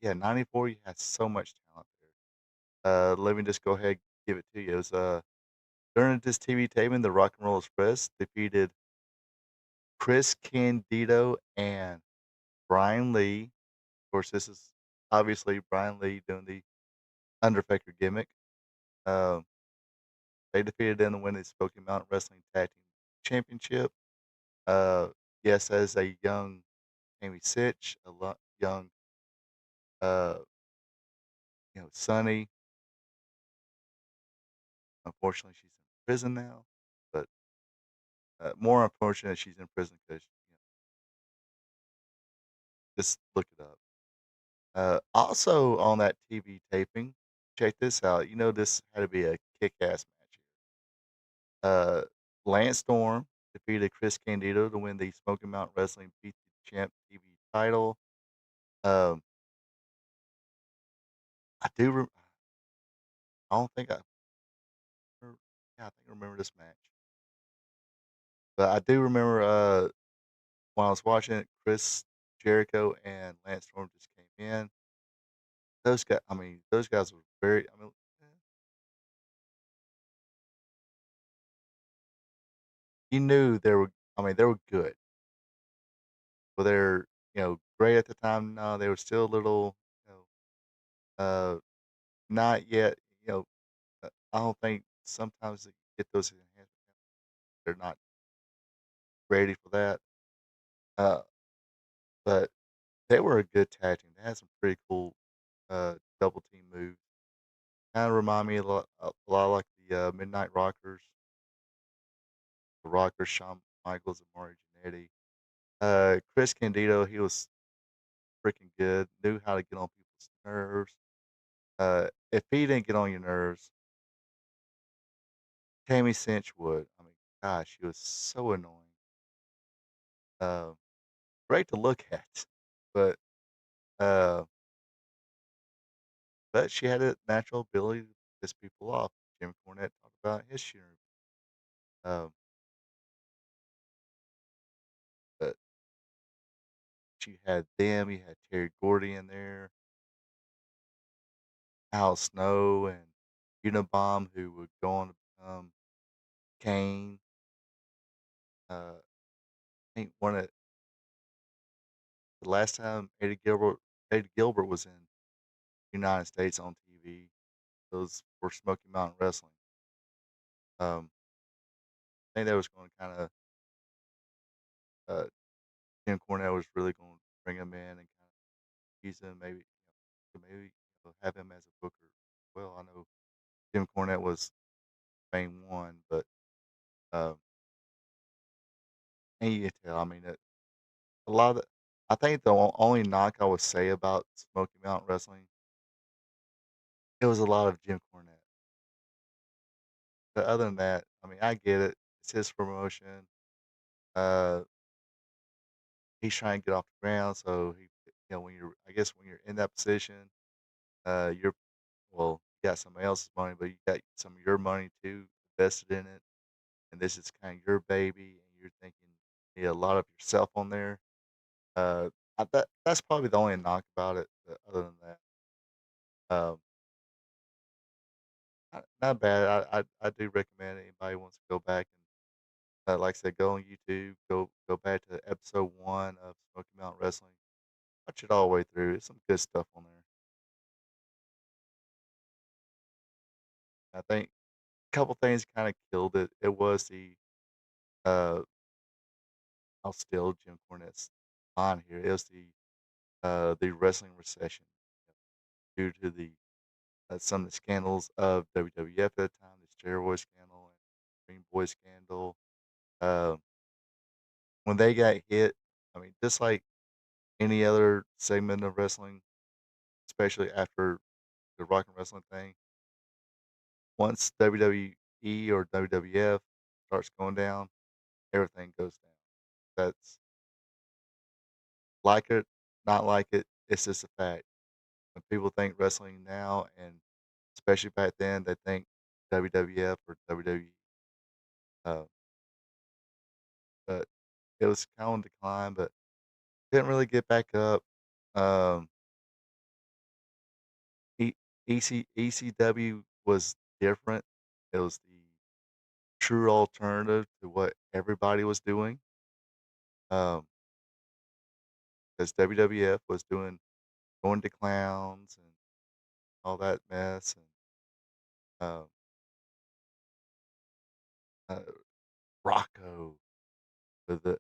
yeah, 94. You had so much talent there. Let me just go ahead and give it to you. It was during this TV taping, the Rock and Roll Express defeated Chris Candido and Brian Lee. Of course, this is obviously Brian Lee doing the Undertaker gimmick. Um, they defeated them to win the Smoky Mountain Wrestling Tag Team Championship. Uh, yes, as a young Amy Sitch, young, uh, Sunny. Unfortunately, she's in prison now, but More unfortunate she's in prison because just look it up. Also on that TV taping, check this out. You know this had to be a kick-ass match here. Lance Storm defeated Chris Candido to win the Smoky Mountain Wrestling Beat the Champ TV title. Um, I do. I don't think I. Yeah, I think I remember this match, but I do remember when I was watching it, Chris Jericho and Lance Storm just came in. Those guys. I mean, those guys were very. I mean, eh, you knew they were. I mean, they were good. But they're great at the time. No, they were still a little uh not yet. I don't think sometimes they get those enhancements. They're not ready for that. Uh, but they were a good tag team. They had some pretty cool double team moves. Kind of remind me a lot like the Midnight Rockers, the Rockers, Shawn Michaels and Mario Jannetty. Chris Candido, he was freaking good. Knew how to get on people's nerves. If he didn't get on your nerves, Tammy Cinch would. I mean, gosh, she was so annoying. Uh, Great to look at, but uh, she had a natural ability to piss people off. Jim Cornette talked about his shooter. Um, but she had them. You had Terry Gordy in there, Al Snow, and Unabomb, who would go on to become Kane. I think one of the last time Eddie Gilbert was in the United States on TV, it was for Smoky Mountain Wrestling. Um, I think that was going to kind of uh, Jim Cornette was really going to bring him in and kind of use him, maybe have him as a booker. Well, I know Jim Cornette was main one, but um, and you can tell. I mean, a lot of I think the only knock I would say about Smoky Mountain Wrestling, it was a lot of Jim Cornette. But other than that, I mean, I get it. It's his promotion. Uh, he's trying to get off the ground, so I guess when you're in that position, you're well, you got somebody else's money, but you got some of your money too invested in it, and this is kind of your baby, and you're thinking a lot of yourself on there. Uh, that's probably the only knock about it. But other than that, um, not bad. I do recommend anybody wants to go back and like I said, go on YouTube, go back to episode 1 of Smoky Mountain Wrestling. Watch it all the way through. It's some good stuff on there. I think a couple things kind of killed it. It was uh, I'll steal Jim Cornette's line here. It was the wrestling recession due to the some of the scandals of WWF at the time, the steroid scandal and Green Boy scandal. Uh, when they got hit, I mean, just like any other segment of wrestling, especially after the Rock and Wrestling thing, once WWE or WWF starts going down, everything goes down. That's like it, not like it. It's just a fact. When people think wrestling now, and especially back then, they think WWF or WWE. Uh, but it was kind of on decline, but didn't really get back up. Um, e- ECW was different. It was the true alternative to what everybody was doing. Um, because WWF was doing going to clowns and all that mess, and um, uh, Rocco, the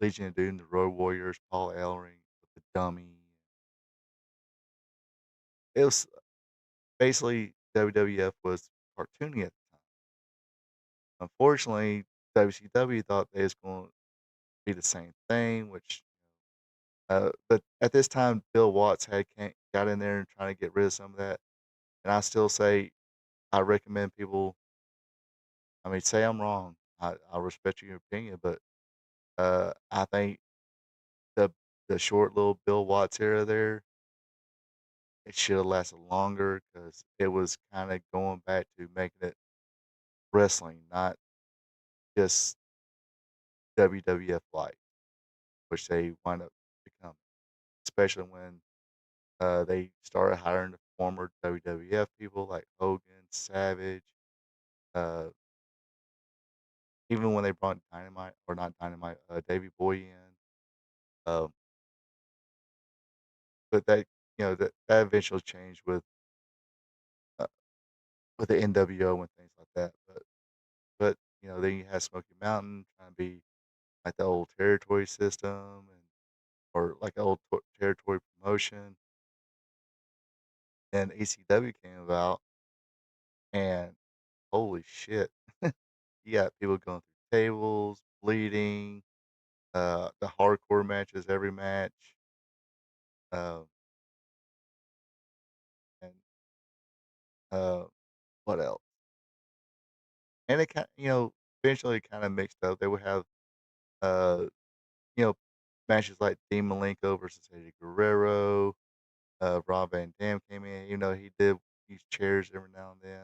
Legion of Doom, the Road Warriors, Paul Ellering with the Dummy. It was basically WWF was cartoony at the time. Unfortunately, WCW thought they was going to be the same thing, which but at this time, Bill Watts got in there and trying to get rid of some of that. And I still say I recommend people. I mean, say I'm wrong. I respect your opinion, but I think the the short little Bill Watts era there, it should have lasted longer because it was kind of going back to making it wrestling, not just WWF like, which they wind up becoming. Especially when they started hiring the former WWF people like Hogan, Savage, uh, even when they brought Dynamite or not Dynamite, Davey Boy in. Um, but that eventually changed uh, with the NWO and things like that. But then you have Smoky Mountain trying to be like the old territory system or like the old territory promotion. And ECW came about, and holy shit, you got people going through tables, bleeding, the hardcore matches every match, um, and uh, what else? And it kind, eventually kind of mixed up. They would have, uh, you know, matches like Dean Malenko versus Eddie Guerrero. Rob Van Dam came in. He did use chairs every now and then.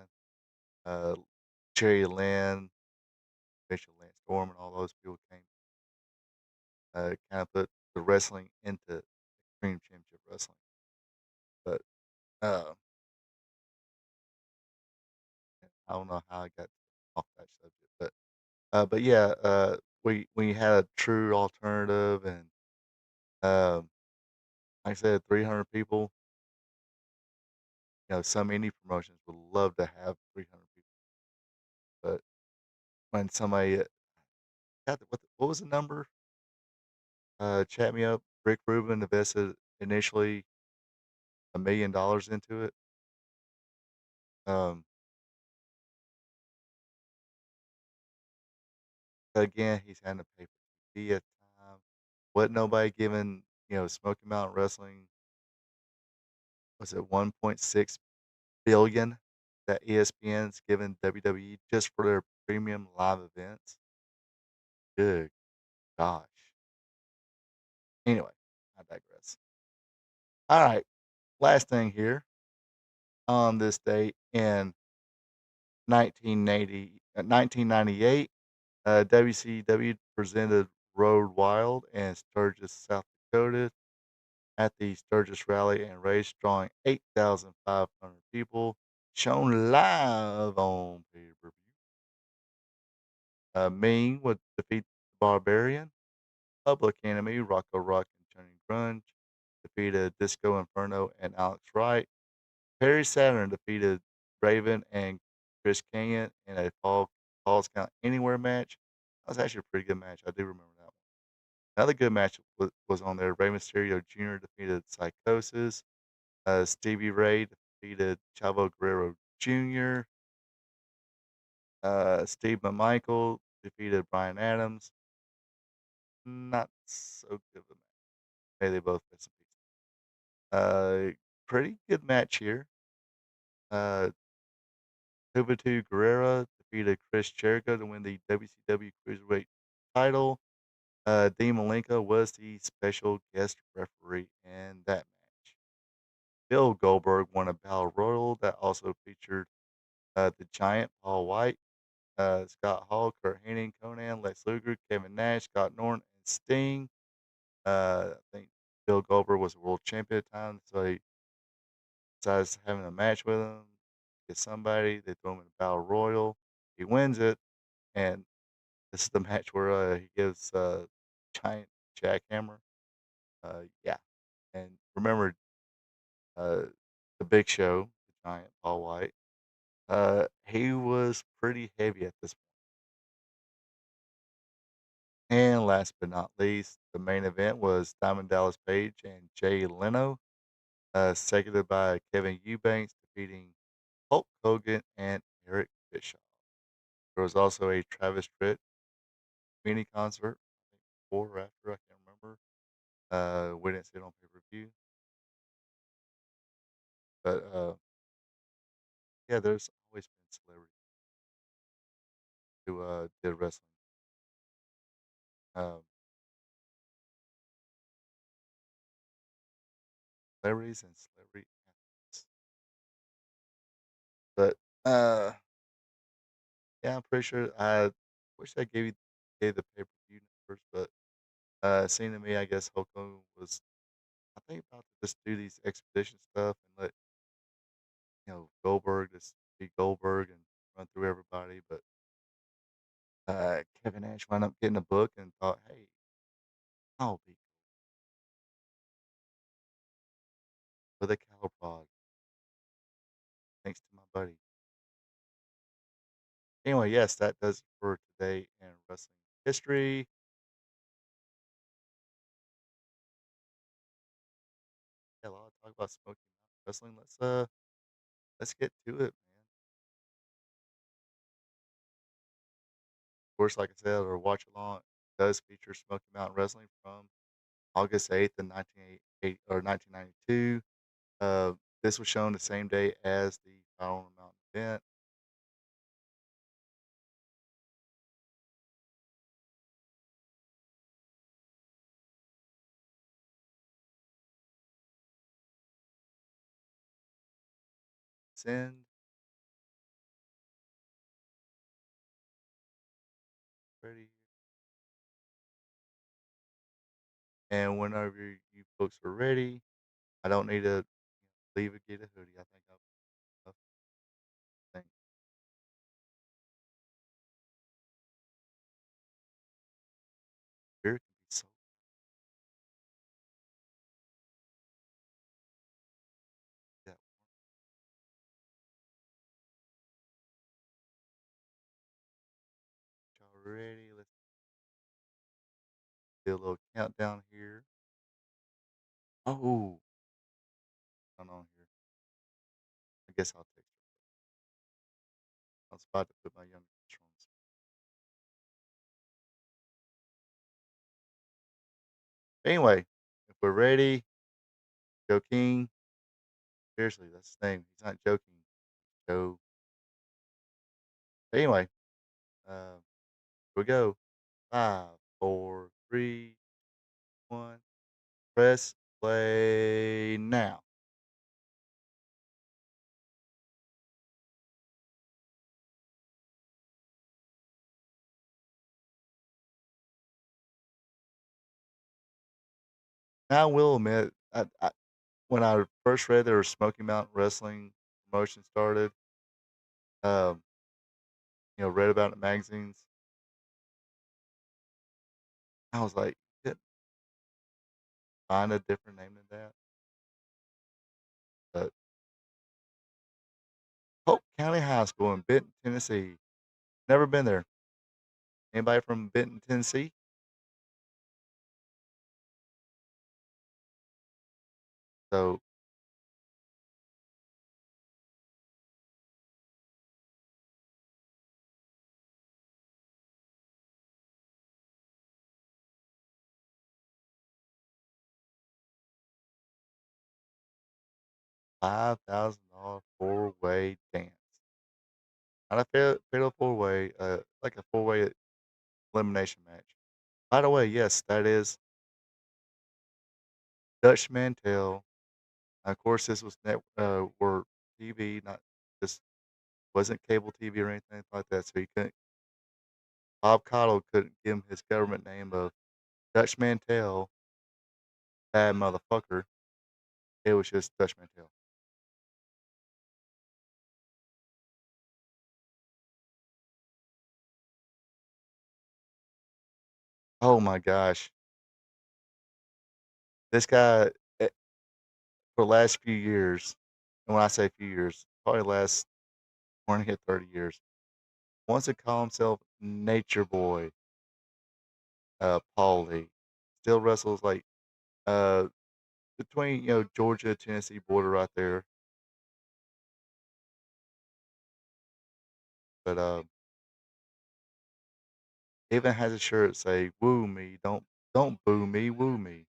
Uh, Jerry Lynn, Bishop Lance Storm, and all those people came. Kind of put the wrestling into Extreme Championship Wrestling. But uh, I don't know how I got off that subject, but yeah, we had a true alternative, and like I said, 300 people. Some indie promotions would love to have 300 people, but when somebody what was the number? Chat me up. Rick Rubin invested initially $1 million into it. Um, but again, he's having to pay for TV at the time. What nobody giving Smoky Mountain Wrestling was it 1.6 billion that ESPN's given WWE just for their premium live events. Good gosh. Anyway, I digress. All right, last thing here on this day in 1998, WCW presented Road Wild in Sturgis, South Dakota at the Sturgis Rally and Race, drawing 8,500 people, shown live on pay-per-view. Ming would defeat the Barbarian. Public Enemy, Rocco Rock and Johnny Grunge defeated Disco Inferno and Alex Wright. Perry Saturn defeated Raven and Chris Canyon in a Falls Count Anywhere match. That was actually a pretty good match. I do remember that one. Another good match was on there. Rey Mysterio Jr. defeated Psychosis. Stevie Ray defeated Chavo Guerrero Jr. Steve McMichael defeated Brian Adams. Not so good of a match. May they both rest in peace. Pretty good match here. Uh, Juventud Guerrera defeated Chris Jericho to win the WCW Cruiserweight title. Dean Malenko was the special guest referee in that match. Bill Goldberg won a battle royal that also featured the Giant, Paul White, Scott Hall, Kurt Hennig, Conan, Lex Luger, Kevin Nash, Scott Norton, and Sting. I think Bill Goldberg was a world champion at the time, so he decides having a match with him. Get somebody, they throw him in a battle royal. He wins it, and this is the match where he gives Giant jackhammer. Yeah, and remember uh, the Big Show, the Giant Paul White. He was pretty heavy at this point. And last but not least, the main event was Diamond Dallas Page and Jay Leno, seconded by Kevin Eubanks, defeating Hulk Hogan and Eric Bischoff. There was also a Travis Tritt mini concert, I think before or after, I can't remember. We didn't see it on pay per view, but yeah, there's always been celebrities who did wrestling. Um, Celebrities and celebrity athletes. But uh, yeah, I'm pretty sure. I wish I gave the pay per view numbers, but seeing to me, I guess Hulk Hogan was, I think, about to just do these expedition stuff and let Goldberg just be Goldberg and run through everybody. But Kevin Nash wound up getting a book and thought, hey, I'll be with a cattle prod, thanks to my buddy. Anyway, yes, that does it for today in wrestling history. Yeah, a lot of talk about Smoky Mountain Wrestling. Let's get to it, man. Of course, like I said, our watch along does feature Smoky Mountain Wrestling from August 8th in 1992. This was shown the same day as the Battle on the Mountain event. Send ready, and whenever you folks are ready, I don't need to leave and get a hoodie. I think I think beer can be so that y'all ready. Let's do a little countdown here. Oh, going on here. I guess I'll text her. I was about to put my younger sister on. Anyway, if we're ready, Joe King. Seriously, that's his name. He's not joking. Joe. Anyway, here we go. 5, 4, 3, 1. Press play now. Now, I will admit, when I first read there was Smoky Mountain Wrestling promotion started, um, read about it in magazines, I was like, "Couldn't find a different name than that." But Polk County High School in Benton, Tennessee. Never been there. Anybody from Benton, Tennessee? So 5,000 four-way dance. Not a fatal four-way, like a four-way elimination match. By the way, yes, that is Dutch Mantel. Of course, this was were TV, not just wasn't cable TV or anything like that. So you couldn't. Bob Caudle couldn't give him his government name of Dutch Mantel, bad motherfucker. It was just Dutch Mantel. Oh my gosh, this guy for the last few years, and when I say few years, probably last 20 to 30 years, wants to call himself Nature Boy. Paul Lee still wrestles like uh between Georgia Tennessee border right there, but Even has a shirt say "Woo me, don't boo me, woo me."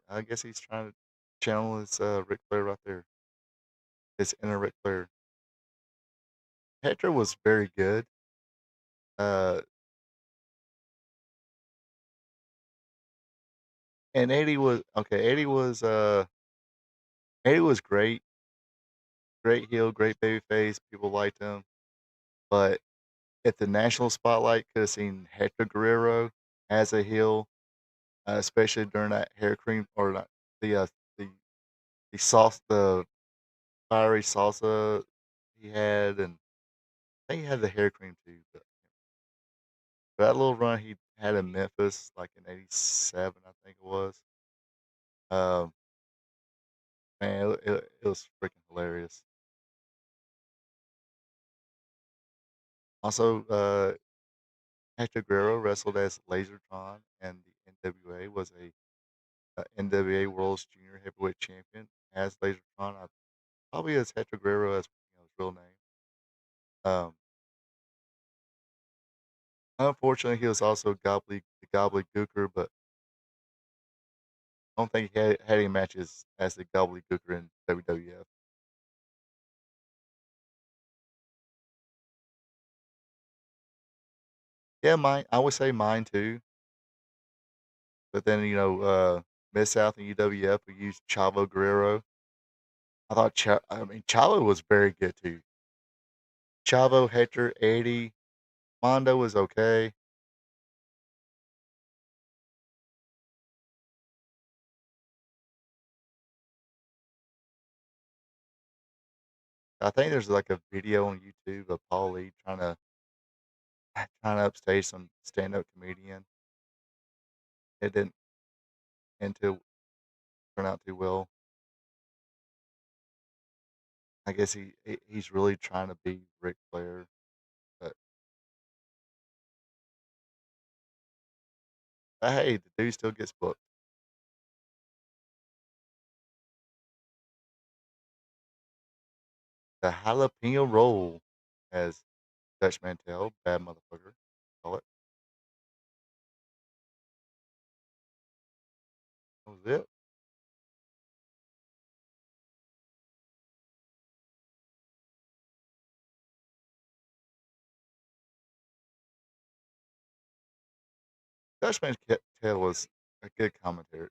I guess he's trying to channel his Ric Flair right there, his inner Ric Flair. Hector was very good. Uh, and Eddie was okay. Eddie was great, great heel, great baby face. People liked him, but if the national spotlight could have seen Hector Guerrero as a heel, especially during that hair cream or not the the the sauce, the fiery salsa he had, and I think he had the hair cream too. But that little run he had in Memphis, like in '87, I think it was. Um, man, it was freaking hilarious. Also, Hector Guerrero wrestled as Lasertron, and the NWA was a NWA World's Junior Heavyweight Champion as Lasertron. Probably as Hector Guerrero as his real name. Um, unfortunately, he was also the Gobbledygooker, but I don't think he had any matches as the Gobbledygooker in WWF. Yeah, mine. I would say mine too. But then Mid South and UWF we used Chavo Guerrero. I mean, Chavo was very good too. Chavo, Hector, Eddie, Mondo was okay. I think there's like a video on YouTube of Paul Lee trying to upstage some stand up comedian. It didn't end to turn out too well. I guess he's really trying to be Ric Flair, but hey, the dude still gets booked. The jalapeno roll, as Dutch Mantel, bad motherfucker, call it. That was it. Dutch Mantel was a good commentator,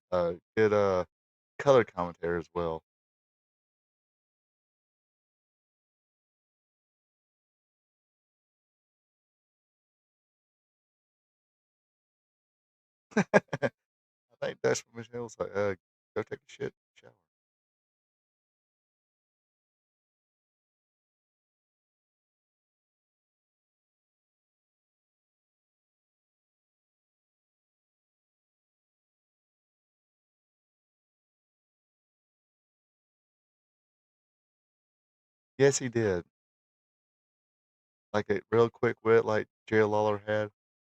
good color commentator as well. I think Dutch Mantel's like, go take a shit, shower. Yes, he did. Like a real quick wit, like Jerry Lawler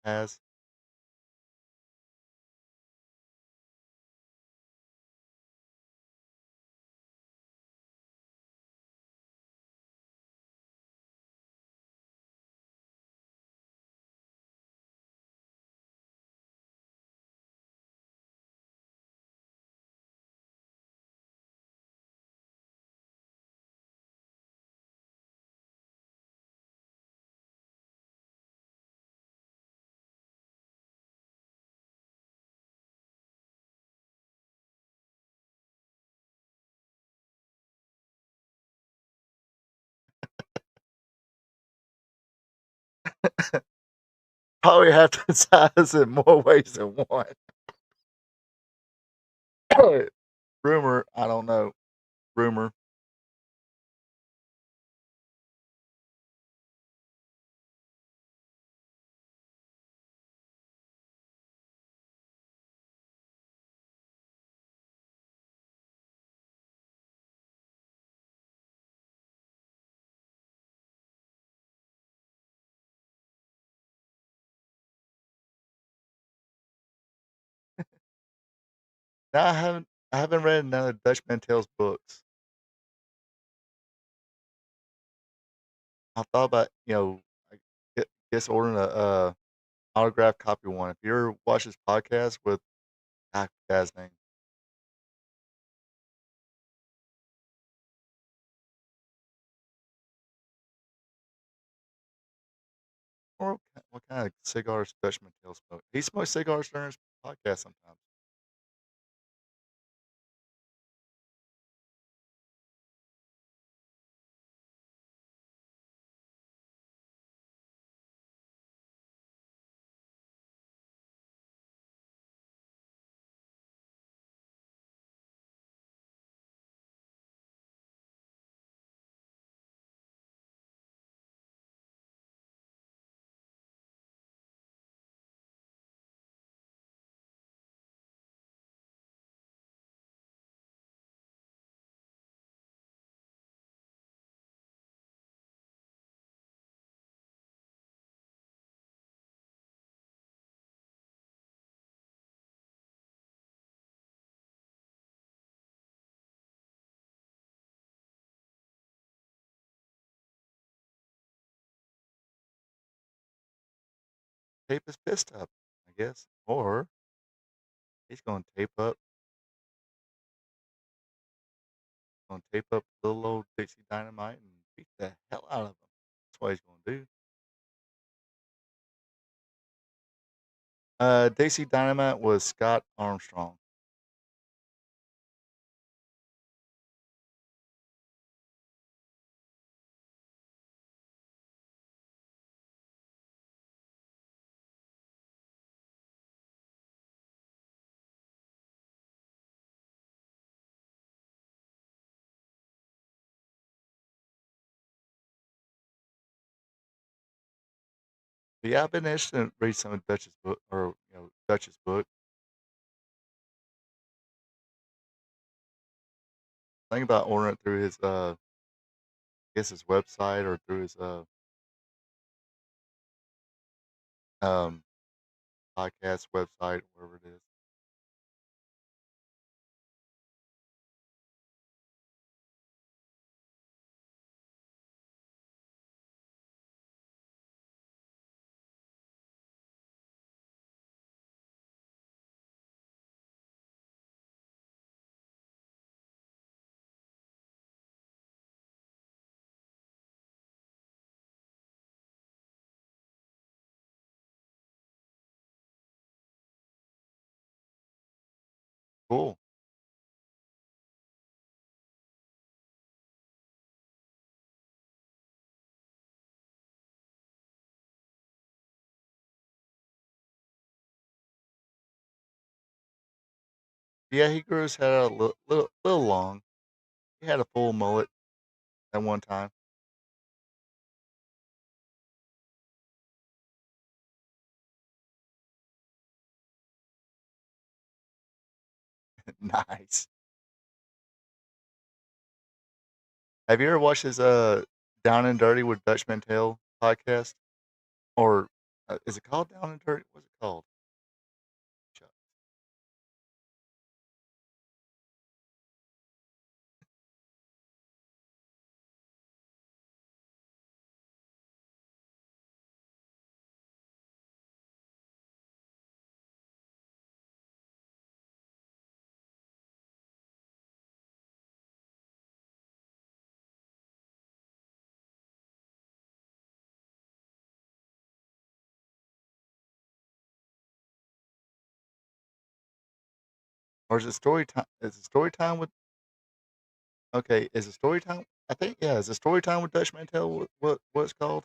has. Probably have to size in more ways than one. Rumor, I don't know. Rumor. No, I haven't read none of Dutch Mantel's books. I thought about, I guess ordering a autographed copy of one. If you ever watch this podcast with, I forgot his name. Or what kind of cigars Dutch Mantel smoke? He smokes cigars during his podcast sometimes. Tape his fist up, I guess. Or he's gonna tape up little old Dixie Dynamite and beat the hell out of him. That's what he's gonna do. Dixie Dynamite was Scott Armstrong. But yeah, I've been interested to read some of Dutch's book, or Dutch's book. Think about ordering it through his, I guess his website or through his um podcast website, wherever it is. Cool. Yeah, he grew his head out a little long. He had a full mullet at one time. Nice. Have you ever watched his Down and Dirty with Dutch Mantel podcast? Or is it called Down and Dirty? What's it called? Chuck. Or is it story time? Is it story time with? Okay, is it story time? I think yeah. Is it story time with Dutch Mantel? What it's called?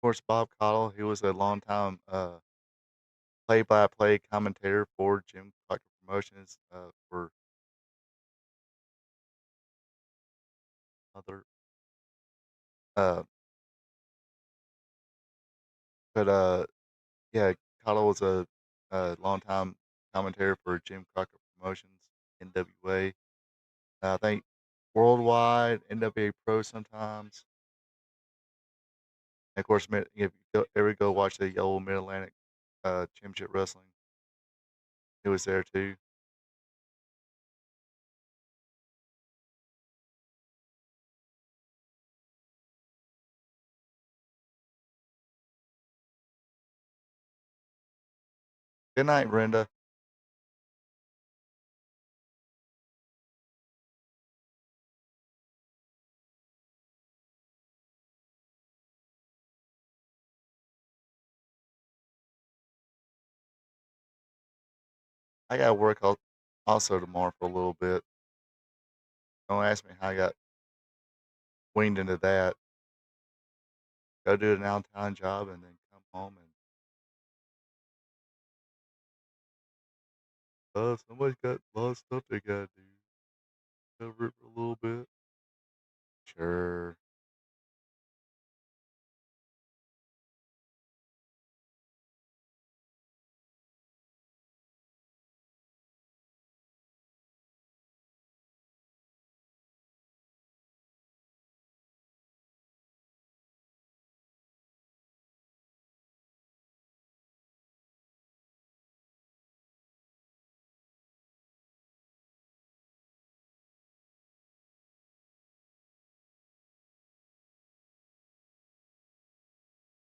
course, Bob Caudle, he was a longtime play-by-play commentator for Jim Crockett Promotions for other. Uh, but yeah, Caudle was a longtime commentator for Jim Crockett Promotions, NWA. I think worldwide, NWA Pro sometimes. And of course, if you ever go watch the old Mid Atlantic Championship Wrestling, he was there too. Good night, Brenda. I got to work also tomorrow for a little bit. Don't ask me how I got weaned into that. Go do an downtown job and then come home and somebody's got a lot of stuff they gotta do. Cover it for a little bit. Sure.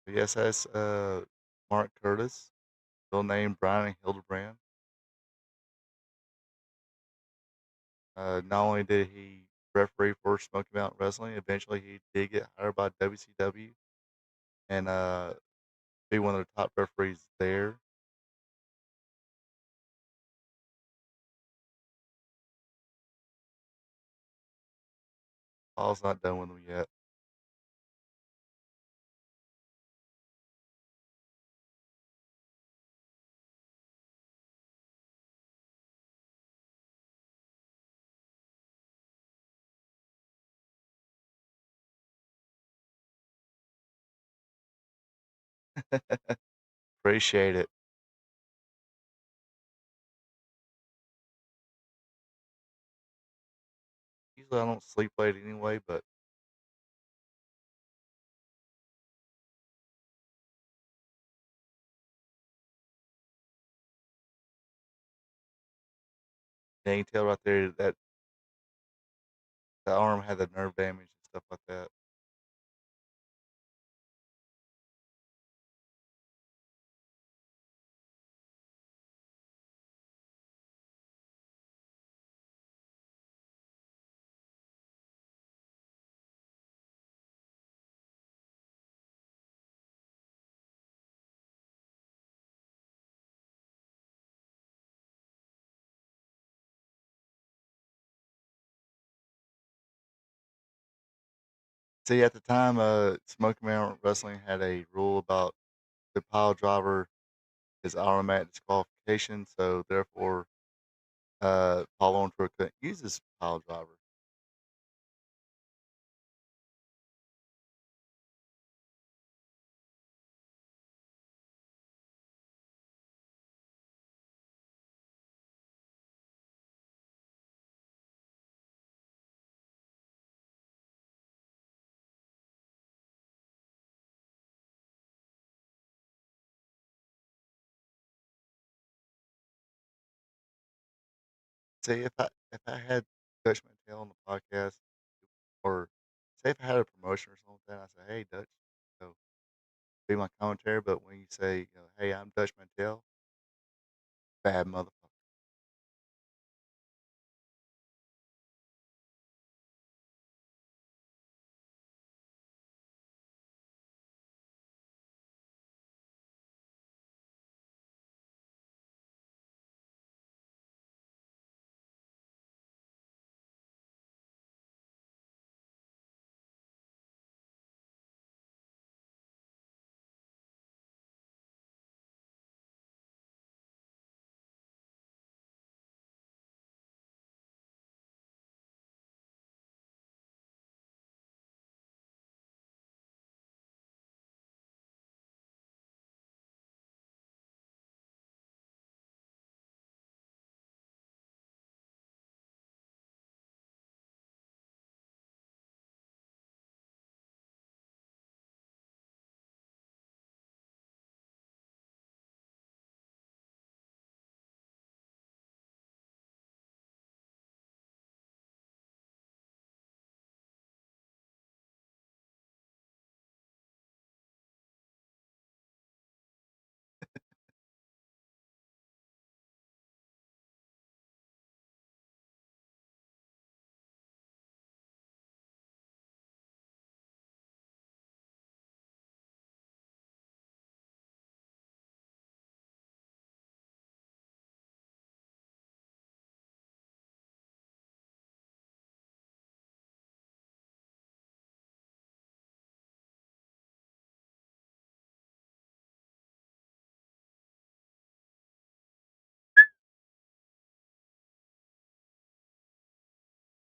Yes, that's Mark Curtis, real name Brian Hildebrand. Not only did he referee for Smoky Mountain Wrestling, eventually he did get hired by WCW and be one of the top referees there. Paul's not done with them yet. Appreciate it. Usually I don't sleep late anyway, but yeah, you can tell right there that the arm had the nerve damage and stuff like that. See, at the time, Smoky Mountain Wrestling had a rule about the pile driver is automatic disqualification, so therefore, Paul Orndorff couldn't use this pile driver. See, if I had Dutch Mantel on the podcast, or say if I had a promotion or something like that, I say, "Hey, Dutch, you know, be my commentary." But when you say, "Hey, I'm Dutch Mantel," bad motherfucker.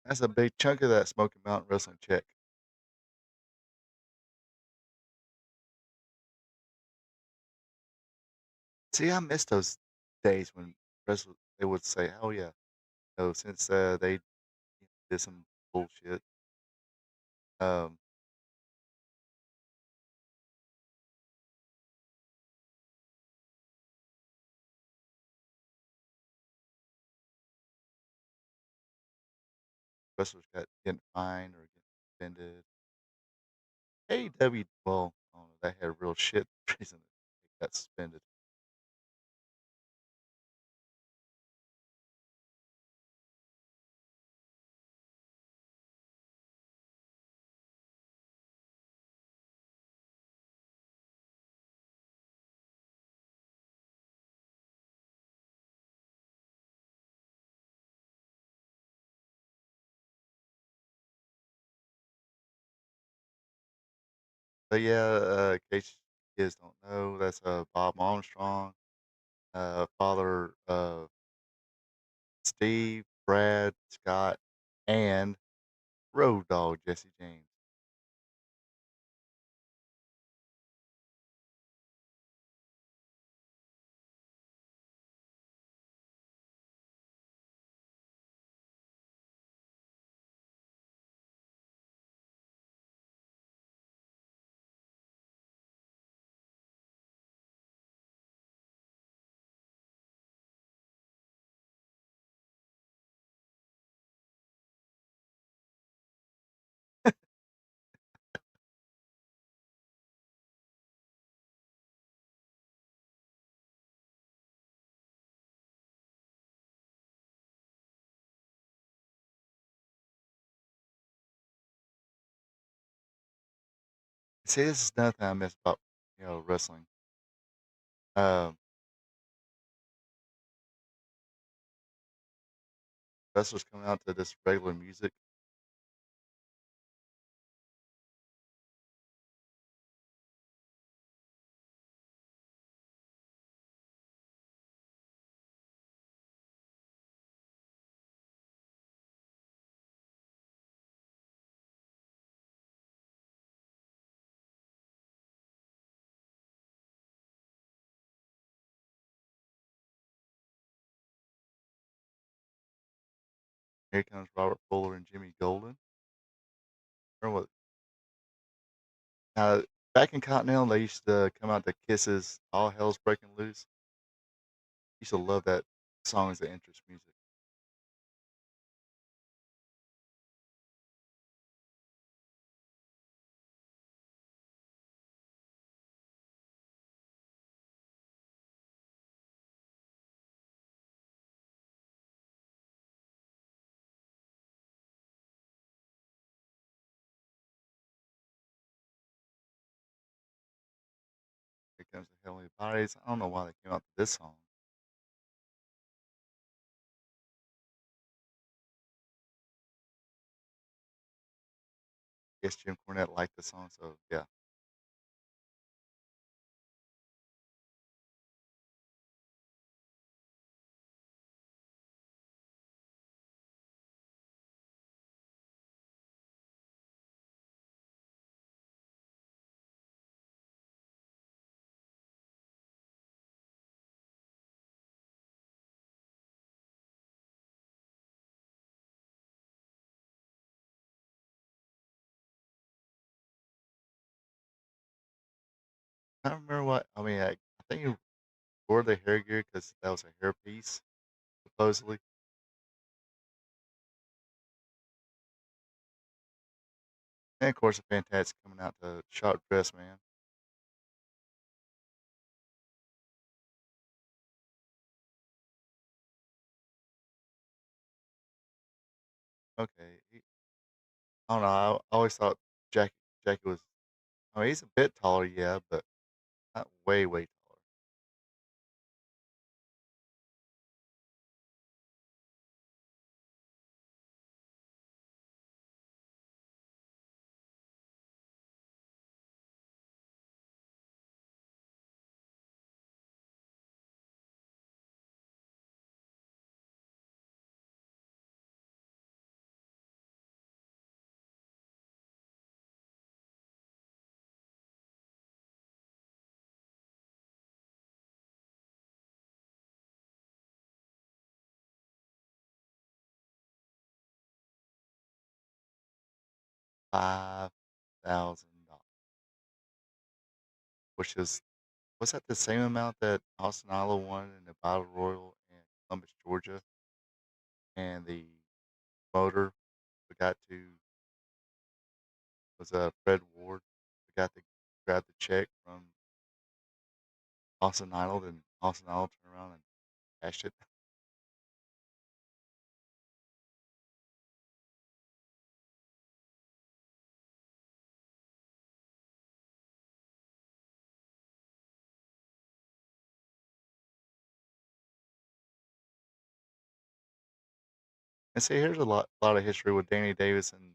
That's a big chunk of that Smoky Mountain Wrestling check. See, I miss those days when wrestlers they would say, "Oh yeah, since they did some bullshit, um, wrestlers got getting fined or getting suspended." AEW, well, I don't know, they had real shit reason they got suspended. But yeah, in case you kids don't know, that's Bob Armstrong, father of Steve, Brad, Scott, and Road Dogg Jesse James. See, this is another thing I miss about wrestling. Um, Wrestlers coming out to this regular music. Here comes Robert Fuller and Jimmy Golden. Remember what? Now, back in Continental, they used to come out to Kisses, All Hell's Breaking Loose. Used to love that song as the entrance music. Here comes the Heavenly Bodies. I don't know why they came out to this song. I guess Jim Cornette liked the song, so yeah. I don't remember what. I mean, I think he wore the hair gear because that was a hairpiece, supposedly. And of course, the Fantastic coming out to Sharp Dress Man. Okay, I don't know. I always thought Jackie was. I mean, he's a bit taller, yeah, but not way, way taller. $5,000, which is was that the same amount that Austin Idol won in the Battle Royal in Columbus, Georgia, and the promoter who got to was Fred Ward who got to grab the check from Austin Idol, and Austin Idol turned around and cashed it. And see, here's a lot of history with Danny Davis and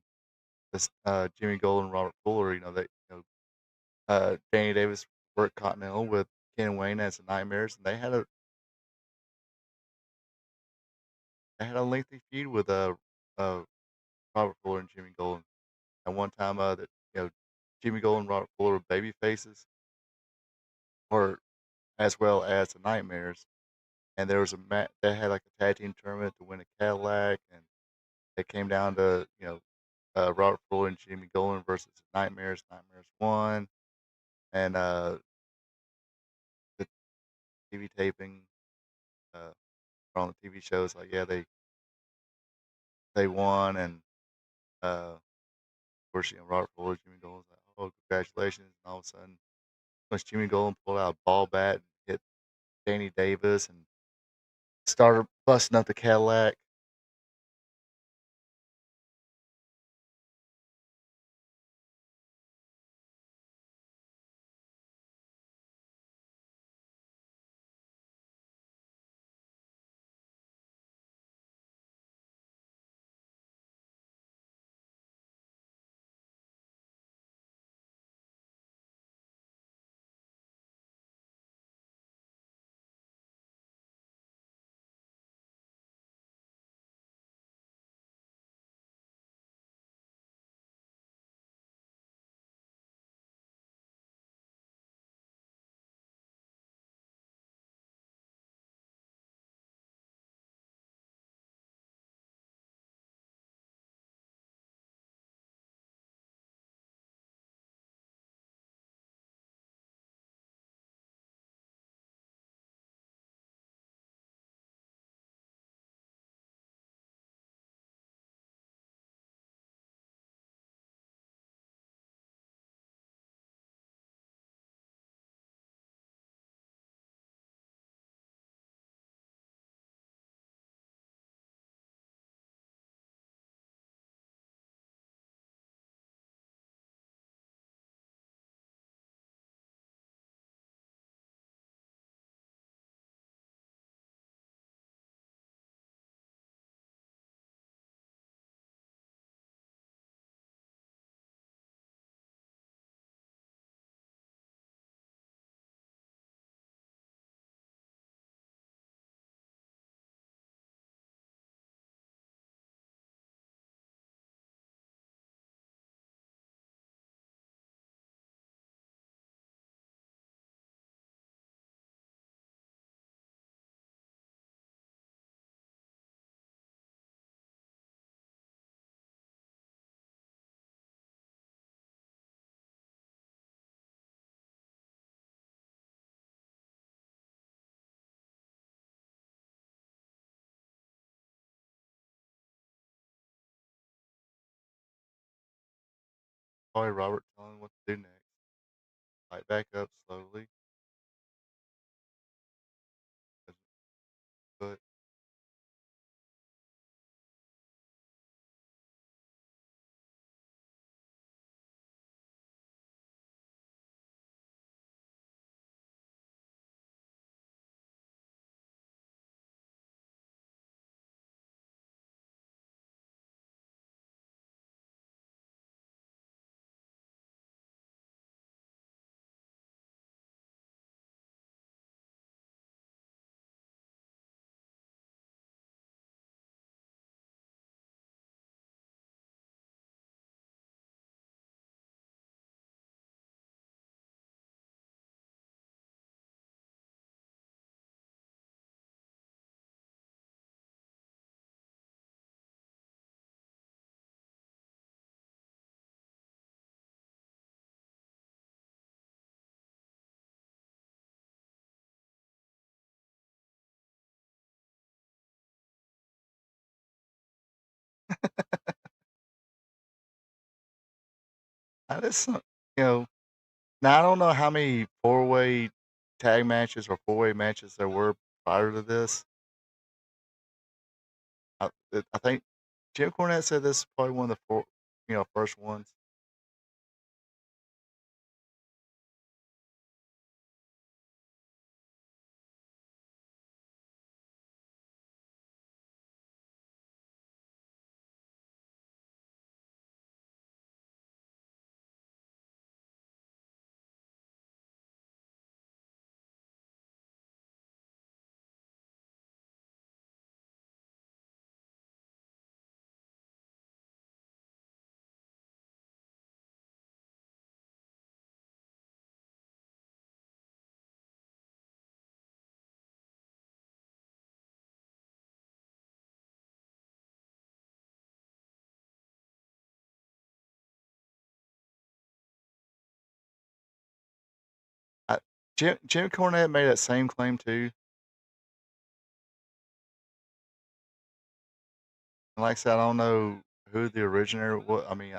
this Jimmy Gold and Robert Fuller. You know that Danny Davis worked Continental with Ken Wayne as the Nightmares, and they had a lengthy feud with uh Robert Fuller and Jimmy Gold. At one time, that Jimmy Gold and Robert Fuller were baby faces, or as well as the Nightmares. And there was a match they had like a tag team tournament to win a Cadillac, and it came down to Robert Fuller and Jimmy Golan versus the Nightmares. Nightmares won, and the TV taping uh, on the TV shows like yeah they won, and of course Robert Fuller, Jimmy Golan's like oh congratulations, and all of a sudden once Jimmy Golan pulled out a ball bat and hit Danny Davis and started busting up the Cadillac. Probably Robert telling him what to do next. Fight back up slowly, but I just, you know, now I don't know how many four-way tag matches or four-way matches there were prior to this. I think Jim Cornette said this is probably one of the first ones. I, Jim Cornette made that same claim too. And like I said, I don't know who the originator was. I mean,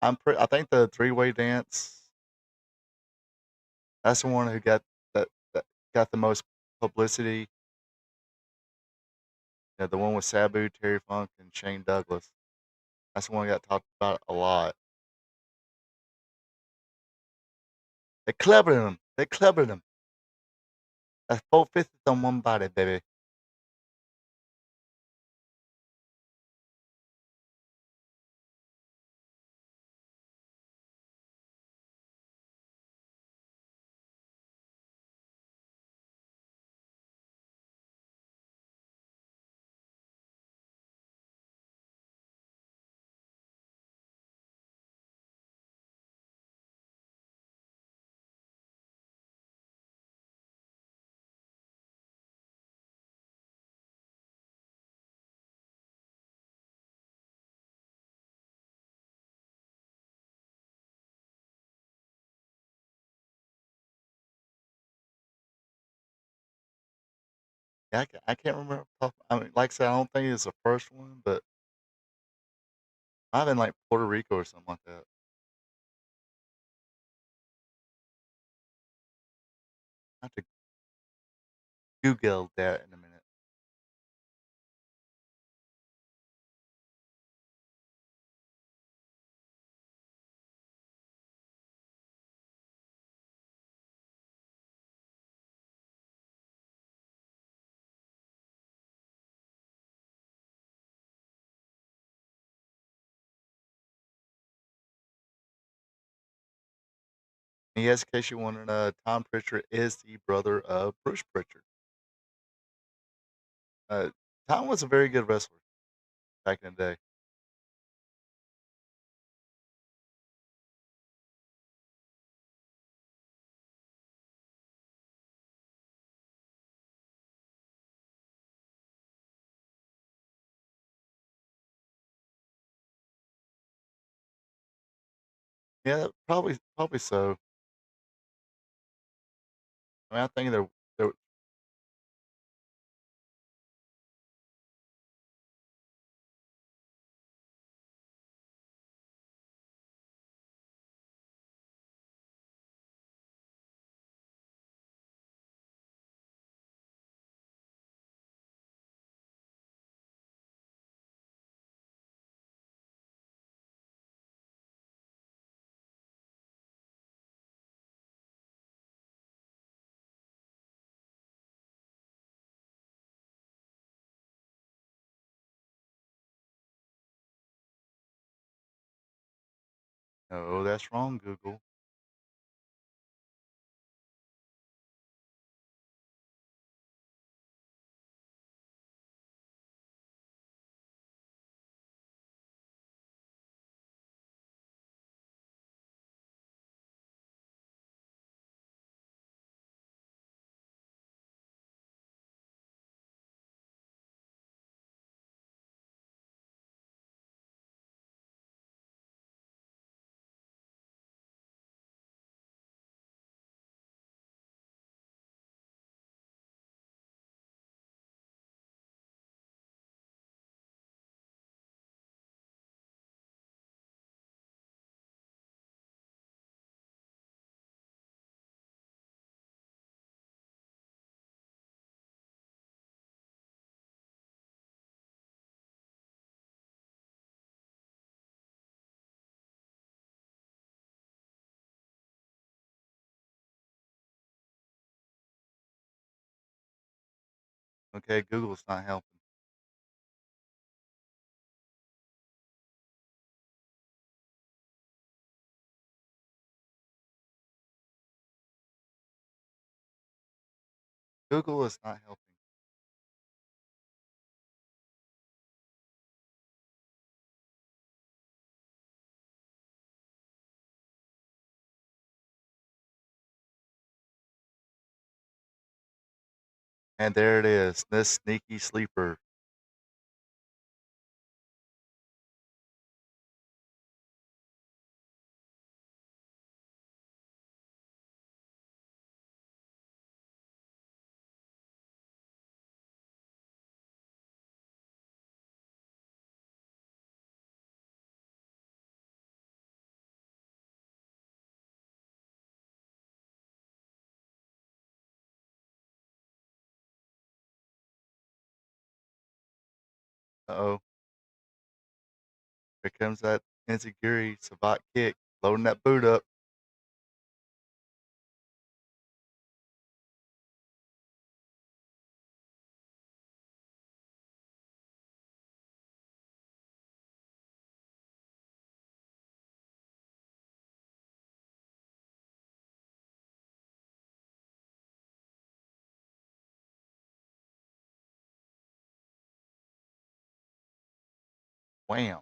I think the three-way dance. That's the one who that got the most publicity. The one with Sabu, Terry Funk, and Shane Douglas. That's the one that got talked about a lot. They clevered him. They clevered him. That's 450 on one body, baby. Yeah, I can't remember. I mean, like I said, I don't think it's the first one, but I've been like Puerto Rico or something like that. I have to Google that in a minute. And yes, in case you wondered, Tom Pritchard is the brother of Bruce Pritchard. Uh, Tom was a very good wrestler back in the day. Yeah, probably so. I mean, I think they're no, that's wrong, Google. Okay, Google's not helping. Google is not helping. And there it is, this sneaky sleeper. Uh-oh. Here comes that Enziguri Savat kick, loading that boot up. Wham.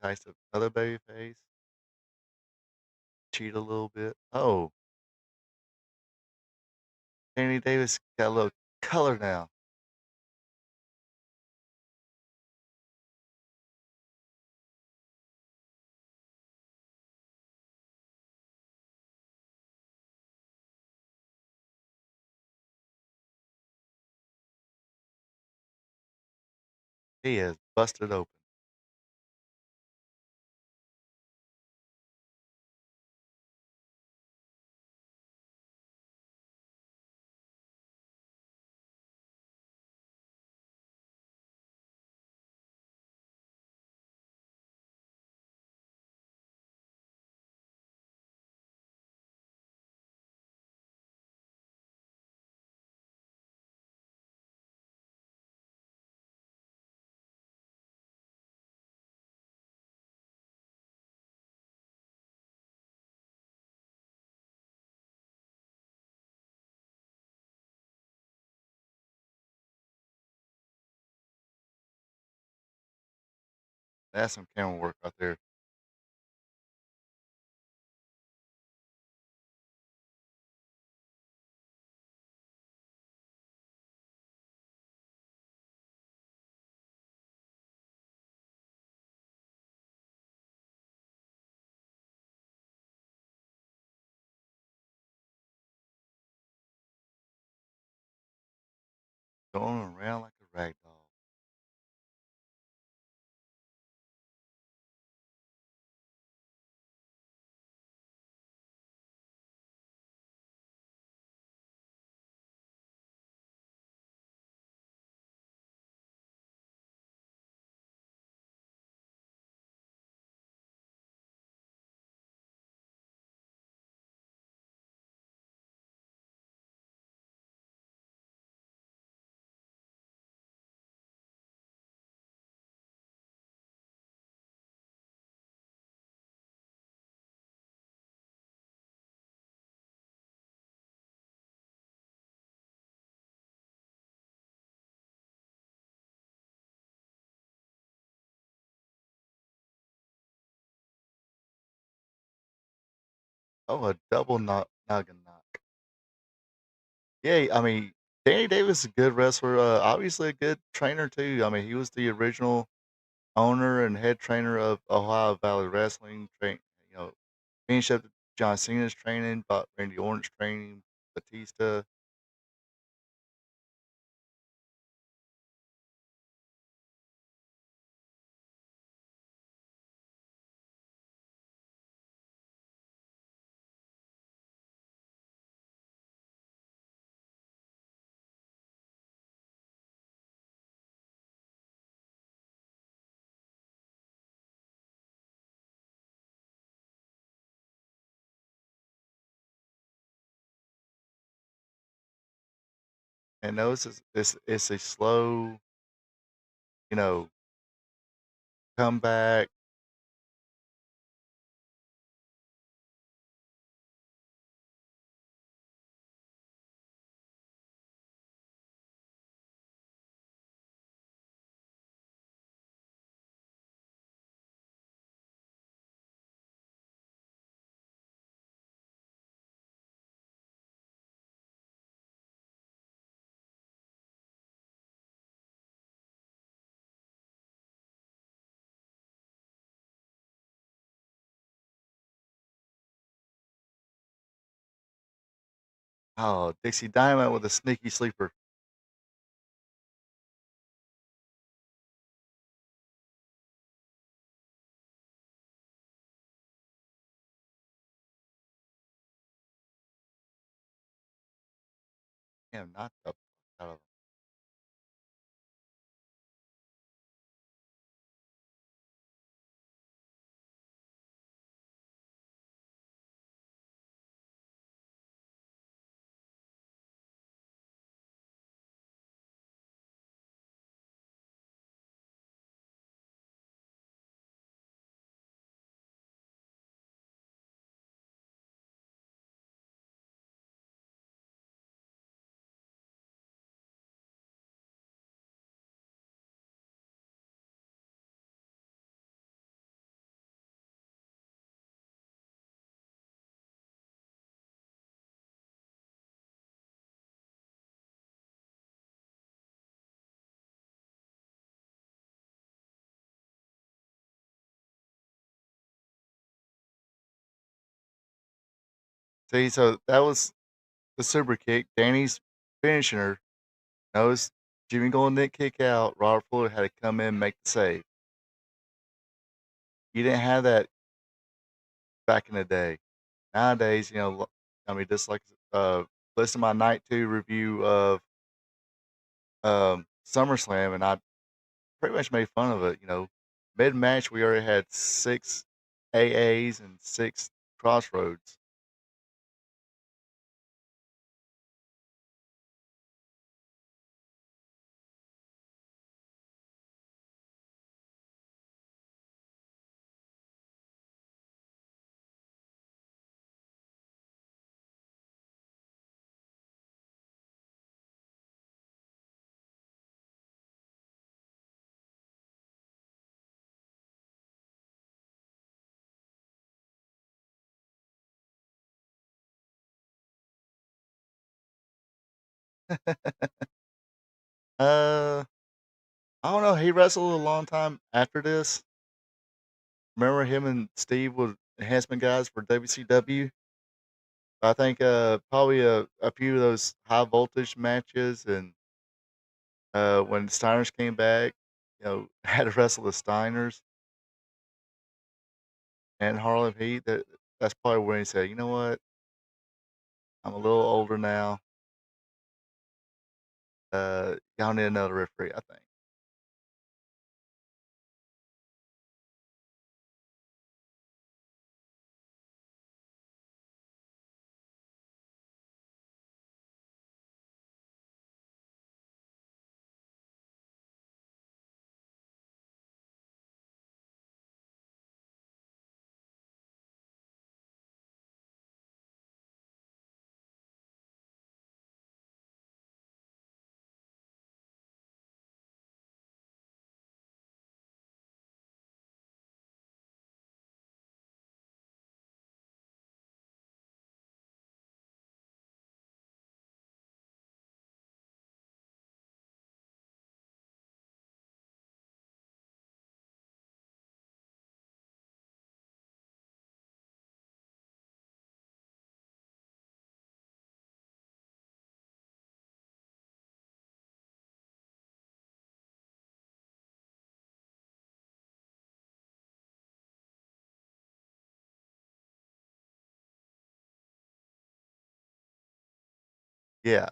Entice another baby face. Cheat a little bit. Oh, Danny Davis got a little color now. He is busted open. That's some camera work right there. Going around like a rag doll. Oh, a double noggin knock. Yeah, I mean, Danny Davis is a good wrestler. Obviously a good trainer too. I mean, he was the original owner and head trainer of Ohio Valley Wrestling. You know, finished up John Cena's training, bought Randy Orton's training, Batista. And those is it's a slow, you know, comeback. Oh, Dixie Diamond with a sneaky sleeper. Damn, not the out of See, so that was the super kick. Danny's finishing her. Knows Jimmy Golden didn't kick out. Robert Fuller had to come in and make the save. You didn't have that back in the day. Nowadays, I mean, just like listen to my night two review of SummerSlam, and I pretty much made fun of it. Mid match we already had six AAs and six Crossroads. uh, I don't know. He wrestled a long time after this. Remember him and Steve were enhancement guys for WCW. I think probably a few of those high voltage matches, and when the Steiners came back, had to wrestle the Steiners and Harlem Heat. That's probably when he said, "You know what? I'm a little older now. Y'all need another referee." I think. Yeah.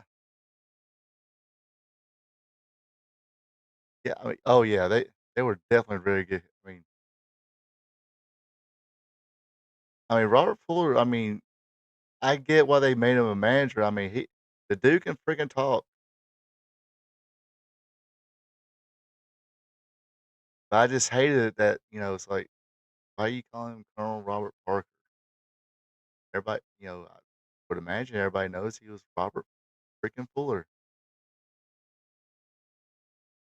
Yeah, I mean oh, yeah, they were definitely very good. I mean, Robert Fuller, I mean, I get why they made him a manager. I mean, the dude can freaking talk. But I just hated it that, it's like, why you calling him Colonel Robert Parker? Everybody, I would imagine everybody knows he was Robert freaking Fuller.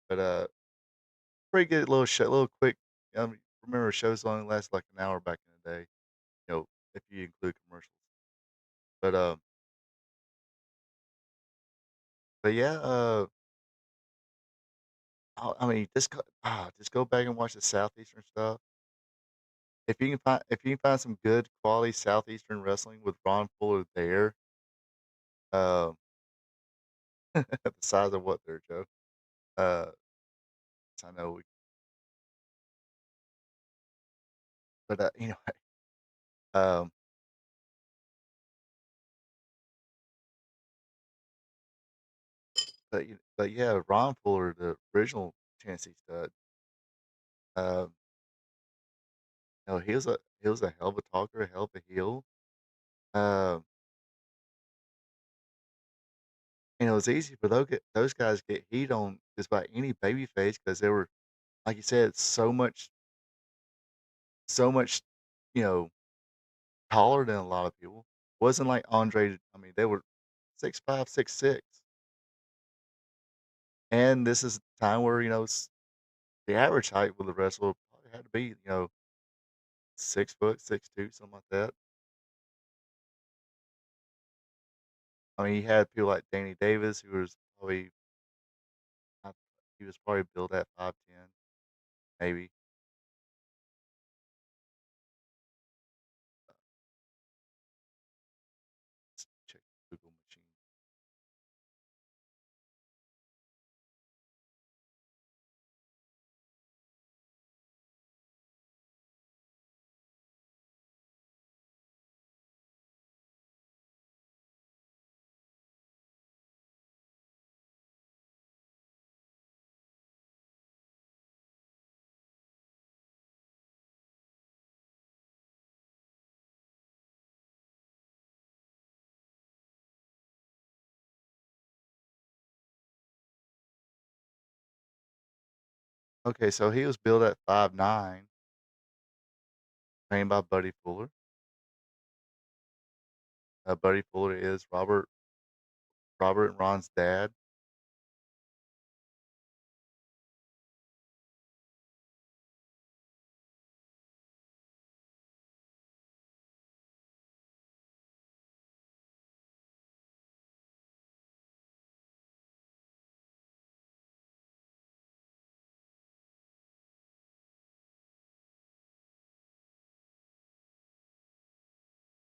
But, pretty good little show, little quick. Remember shows only last like an hour back in the day, if you include commercials. But, yeah, I mean, just go back and watch the Southeastern stuff. If you can find some good quality Southeastern wrestling with Ron Fuller there, uh, the size of what there, Joe? Uh, I know but, um, but yeah, Ron Fuller, the original Tennessee Stud, um, he was a hell of a talker, a hell of a heel. Um, and it was easy for those guys to get heat on just about any babyface because they were, like you said, so much, you know, taller than a lot of people. Wasn't like Andre. I mean, they were 6'5", 6'6", and this is a time where the average height with a wrestler probably had to be 6 foot, 6'2", something like that. I mean, you had people like Danny Davis, who was probably I- he was probably billed at 5'10", maybe. Let's check Google machine. Okay, so he was billed at 5'9", trained by Buddy Fuller. Buddy Fuller is Robert and Ron's dad.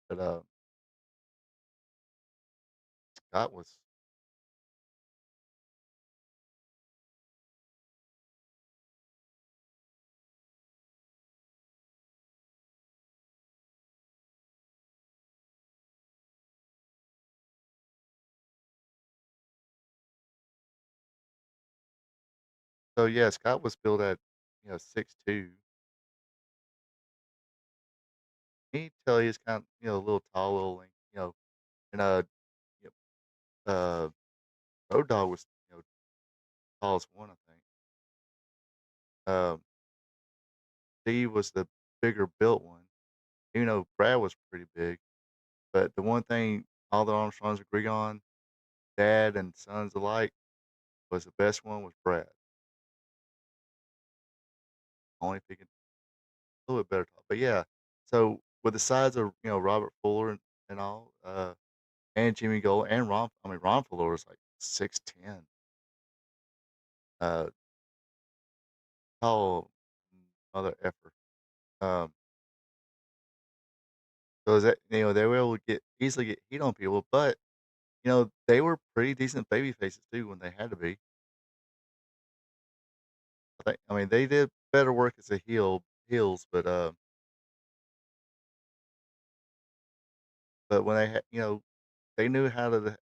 But Scott was so yeah, Scott was billed at 6'2". He tell he's kind of a little tall, a little length, and you uh Road Dogg was tallest one, I think. Um, Steve was the bigger built one. Brad was pretty big, but the one thing all the Armstrongs agree on, dad and sons alike, was the best one was Brad. Only if he could a little bit better talk. But yeah, so with the size of Robert Fuller and all, and Jimmy Gold and Ron Fuller was like 6'10". Uh, tall mother effer. Um, so is that they were able to easily get heat on people, but they were pretty decent baby faces too when they had to be. I mean, they did better work as a heels, but when they had, they knew how to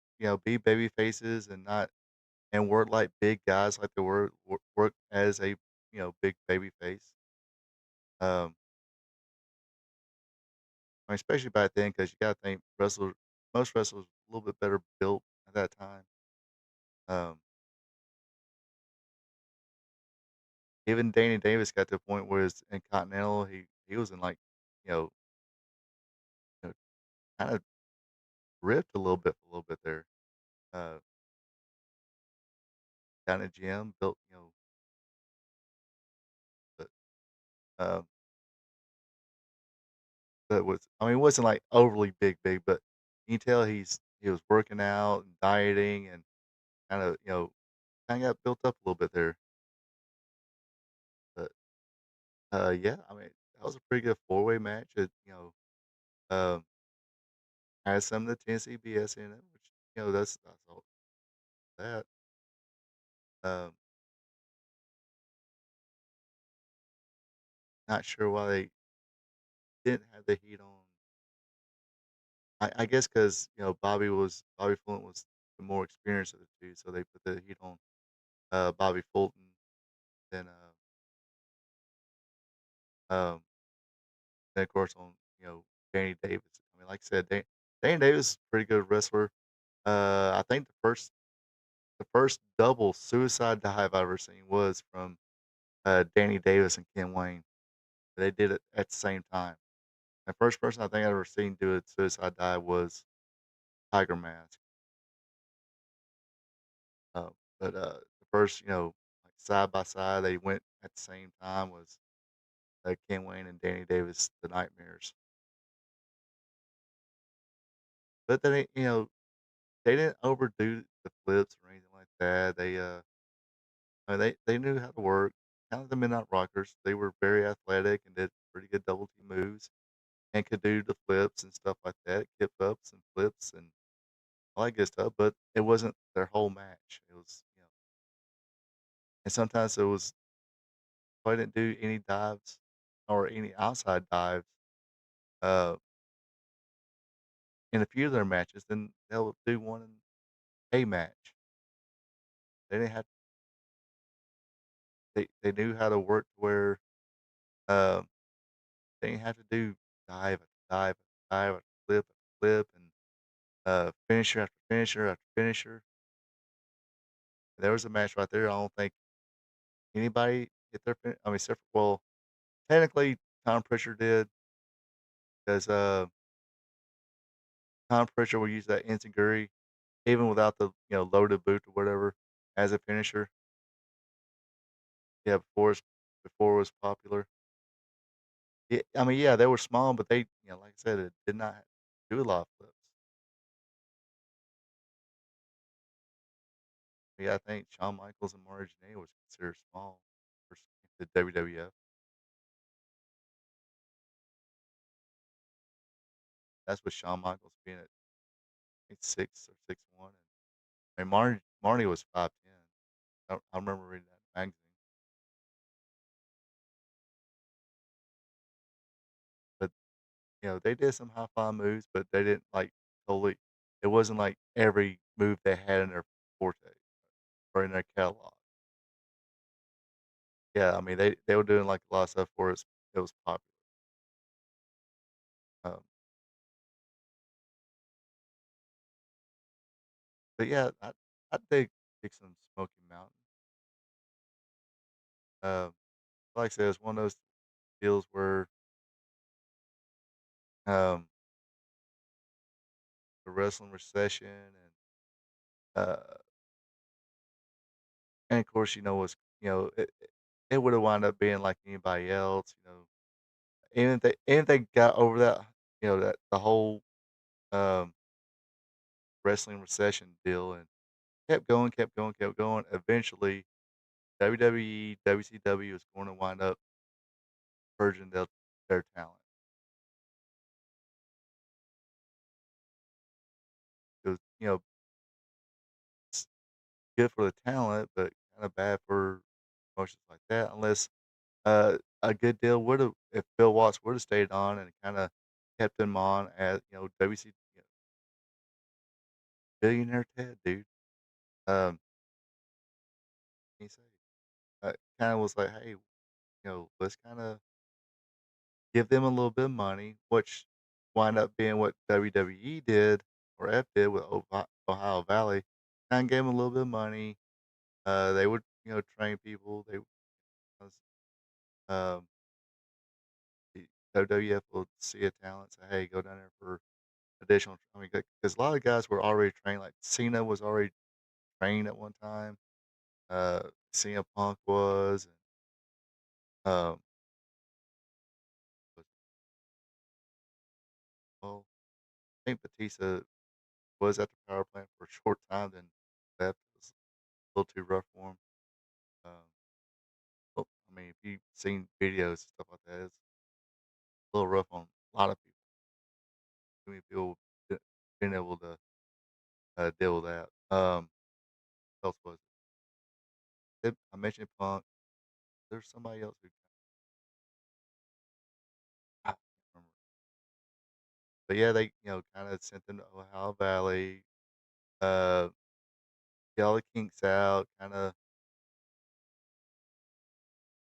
be baby faces and not and work like big guys like they work as a big baby face. Um, I mean, especially back then, because you got to think most wrestlers a little bit better built at that time. Um, Even Danny Davis got to a point where it's in Continental, he was in like you know, kind of ripped a little bit there. Uh, Down at gym, built but um, but was I mean, it wasn't like overly big, but you can tell he was working out and dieting and kind of kind of got built up a little bit there. But yeah, I mean that was a pretty good four-way match. Um, had some of the Tennessee BS in it, which that's all that. Um, Not sure why they didn't have the heat on. I guess because Bobby Fulton was the more experienced of the two, so they put the heat on Bobby Fulton. Then um, then of course on Danny Davis. I mean, like I said, Danny Davis is a pretty good wrestler. I think the first double suicide dive I ever seen was from Danny Davis and Ken Wayne. They did it at the same time. The first person I think I ever seen do a suicide dive was Tiger Mask. Uh, but the first, like side by side, they went at the same time was Ken Wayne and Danny Davis, the Nightmares. But they, they didn't overdo the flips or anything like that. I mean, they knew how to work. Kind of the Midnight Rockers. They were very athletic and did pretty good double team moves and could do the flips and stuff like that, kip ups and flips and all that good stuff. But it wasn't their whole match. It was, and sometimes it was I didn't do any dives or any outside dives uh, in a few of their matches, then they'll do one in a match. They didn't have they knew how to work to where um, they didn't have to do dive after dive after dive after flip and finisher after finisher after finisher. There was a match right there. I don't think anybody hit their I mean, except for, well, technically Tom Pritchard did because Tom Pritchard will use that Enziguri even without the loaded boot or whatever as a finisher. Yeah, before it was popular. Yeah, I mean, yeah, they were small, but they, like I said, it did not do a lot of flips. Yeah, I think Shawn Michaels and Marty Jannetty was considered small for the WWF. That's with Shawn Michaels being at I think 6 or 6'1", and I mean Marty was 5'10". I remember reading that in the magazine. But they did some high fly moves, but they didn't like totally. It wasn't like every move they had in their forte or in their catalog. Yeah, I mean they were doing like a lot of stuff for us. It was popular. Um, but yeah, I dig some Smoky Mountain. Like I said, it's one of those deals where um, the wrestling recession uh, and of course was it would have wound up being like anybody else. Even if they got over that that the whole um, wrestling recession deal and kept going. Eventually, WWE, WCW is going to wind up purging their talent. It was, it's good for the talent, but kind of bad for promotions like that. Unless a good deal would have, if Bill Watts would have stayed on and kind of kept him on as WC, billionaire Ted, dude. Um, he said, kind of was like, hey, let's kind of give them a little bit of money, which wind up being what WWE did or F did with Ohio Valley. Kind of gave them a little bit of money. They would, train people. Um, the WWF will see a talent, say, hey, go down there for additional. I mean, because a lot of guys were already trained. Like Cena was already trained at one time. Uh, CM Punk was, and was- well, I think Batista was at the power plant for a short time, then left. It was a little too rough for him. Um, well, I mean, if you've seen videos and stuff like that, it's a little rough on a lot of people. Too many people being able to deal with that. What else was it? I mentioned Punk. There's somebody else who I can't remember. But yeah, they kind of sent them to Ohio Valley, uh, get all the kinks out, kind of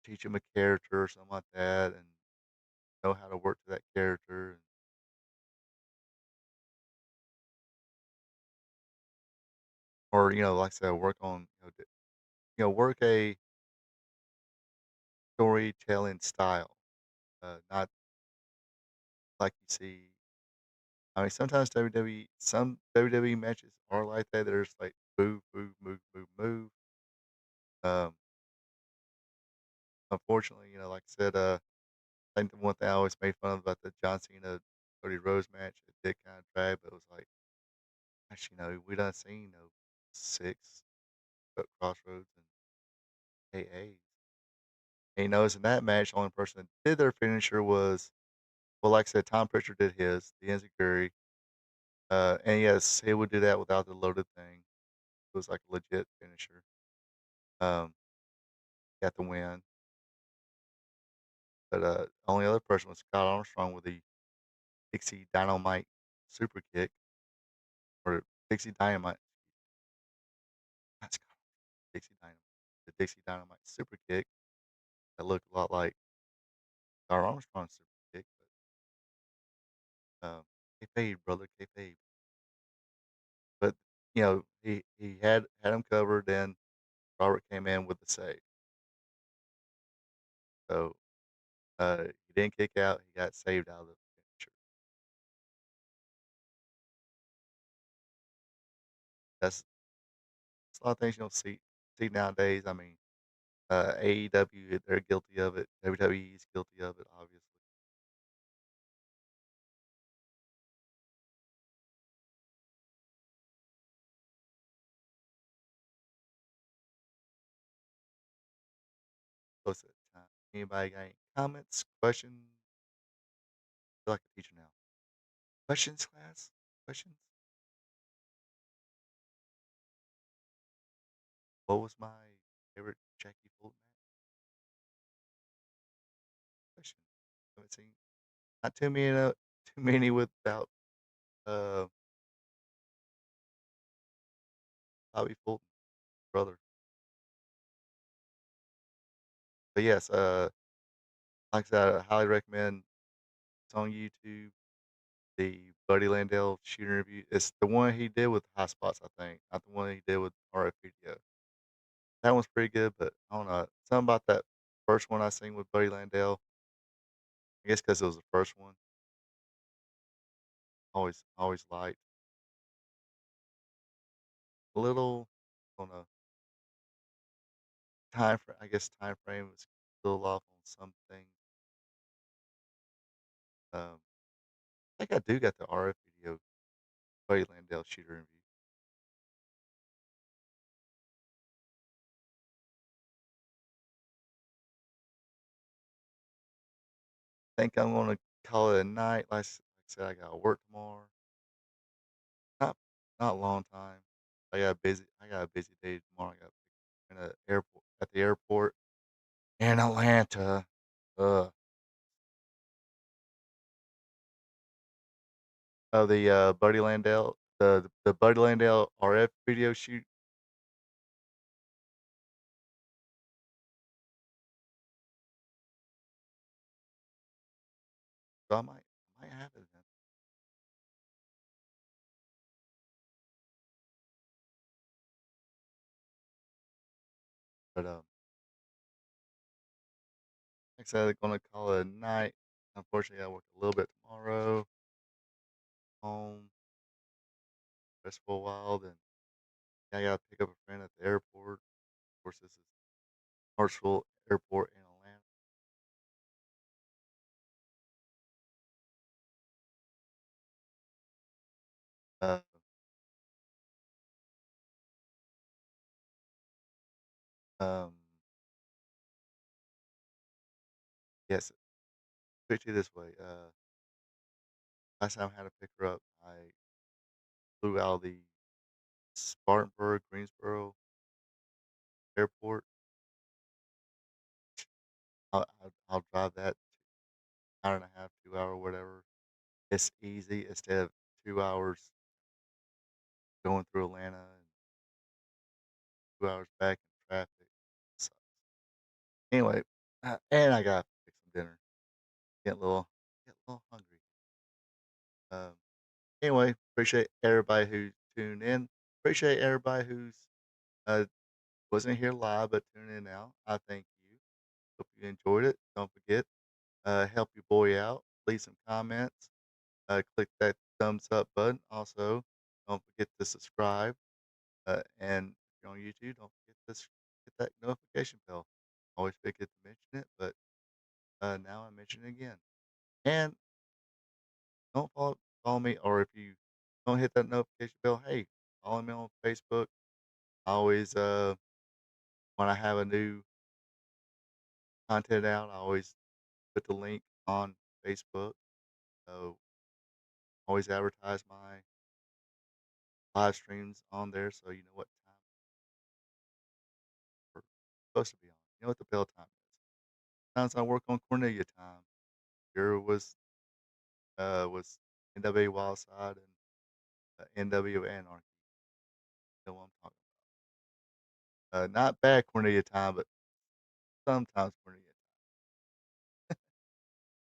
teach them a character or something like that, and know how to work to that character, or like I said, work on work a storytelling style, not like you see. I mean, sometimes some WWE matches are like that. There's like move, move, move, move, move. Um, unfortunately, like I said, I think the one thing I always made fun of about the John Cena Cody Rhodes match, it did kind of drag, but it was like, gosh, we done seen six crossroads and AAs. And notice in that match, the only person that did their finisher was, well, like I said, Tom Pritchard did his, the Enziguri. And yes, he would do that without the loaded thing. It was like a legit finisher. Um, got the win. But only other person was Scott Armstrong with the Dixie Dynamite super kick, or Dixie Dynamite, not Scott, Dixie Dynamite, the Dixie Dynamite super kick that looked a lot like Scott Armstrong's super kick, but kayfabe, brother, kayfabe. But he had him covered. Then Robert came in with the save, so he didn't kick out. He got saved out of the finisher. That's a lot of things you don't see nowadays. I mean, AEW, they're guilty of it. WWE is guilty of it, obviously. Close at the time. Anybody got any comments, questions? I feel like a teacher now. Questions, class? Questions? What was my favorite Jackie Fulton match? Question. Haven't seen not too many, too many without uh, Bobby Fulton, brother. But yes, like I said, I highly recommend. It's on YouTube. The Buddy Landell shoot interview. It's the one he did with High Spots, I think, not the one he did with RF Video. That one's pretty good, but I don't know. Something about that first one I seen with Buddy Landell. I guess because it was the first one. Always liked a little. I don't know. I guess time frame was a little off on some things. I think I do got the RF Video Buddy Landell shooter interview. Think I'm gonna call it a night. Like I said, I got to work tomorrow. Not not a long time. I got a busy day tomorrow. I got in the airport at the airport in Atlanta. Uh, the Buddy Landell, the Buddy Landale RF video shoot. So I might have it then. But like I said, I'm gonna call it a night. Unfortunately, I work a little bit tomorrow. Home, rest for a while. Then I gotta pick up a friend at the airport. Of course, this is Hartsville Airport in Atlanta. Um, yes, put it this way. Last time I had to pick her up, I flew out of the Spartanburg, Greensboro airport. I'll drive that hour and a half, 2 hour, whatever. It's easy instead of 2 hours going through Atlanta and 2 hours back in traffic. Sucks. Anyway, and I gotta fix some dinner. Get a little hungry. Um, anyway, appreciate everybody who tuned in. Appreciate everybody who's uh wasn't here live but tuned in now. I thank you. Hope you enjoyed it. Don't forget, help your boy out. Leave some comments. Click that thumbs up button. Also, don't forget to subscribe. And if you're on YouTube, don't forget to hit that notification bell. Always forget to mention it, but now I mention it again. And don't follow me, or if you don't hit that notification bell, hey, follow me on Facebook. I always when I have a new content out, I always put the link on Facebook. So always advertise my live streams on there, so you know what time we're supposed to be on. You know what the bell time is. Sometimes I work on Cornelia time. Here was NWA Wildside and NW Anarchy. You know what I'm talking about. Not bad Cornelia time, but sometimes Cornelia time.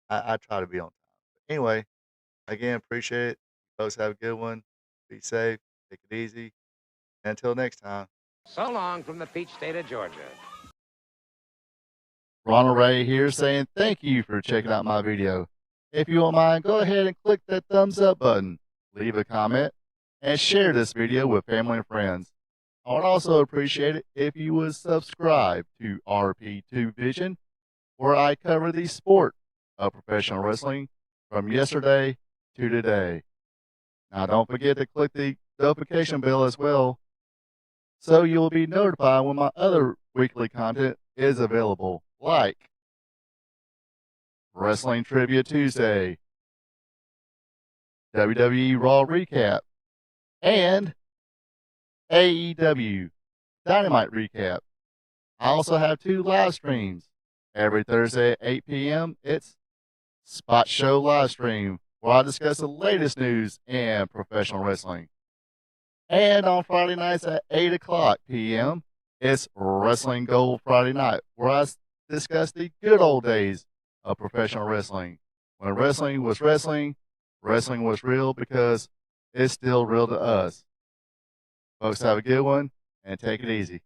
I try to be on time. But anyway, again, appreciate it. You folks have a good one. Be safe. Take it easy. And until next time. So long from the peach state of Georgia. Ronald Ray here saying thank you for checking out my video. If you don't mind, go ahead and click that thumbs up button, leave a comment, and share this video with family and friends. I would also appreciate it if you would subscribe to RP2 Vision, where I cover the sport of professional wrestling from yesterday to today. Now don't forget to click the notification bell as well, so you'll be notified when my other weekly content is available, like Wrestling Trivia Tuesday, WWE Raw Recap, and AEW Dynamite Recap. I also have 2 live streams. Every Thursday at 8 p.m., it's Spot Show Live Stream, where I discuss the latest news in professional wrestling. And on Friday nights at 8 o'clock p.m., it's Wrestling Gold Friday Night, where I discuss the good old days of professional wrestling. When wrestling was wrestling, wrestling was real because it's still real to us. Folks, have a good one and take it easy.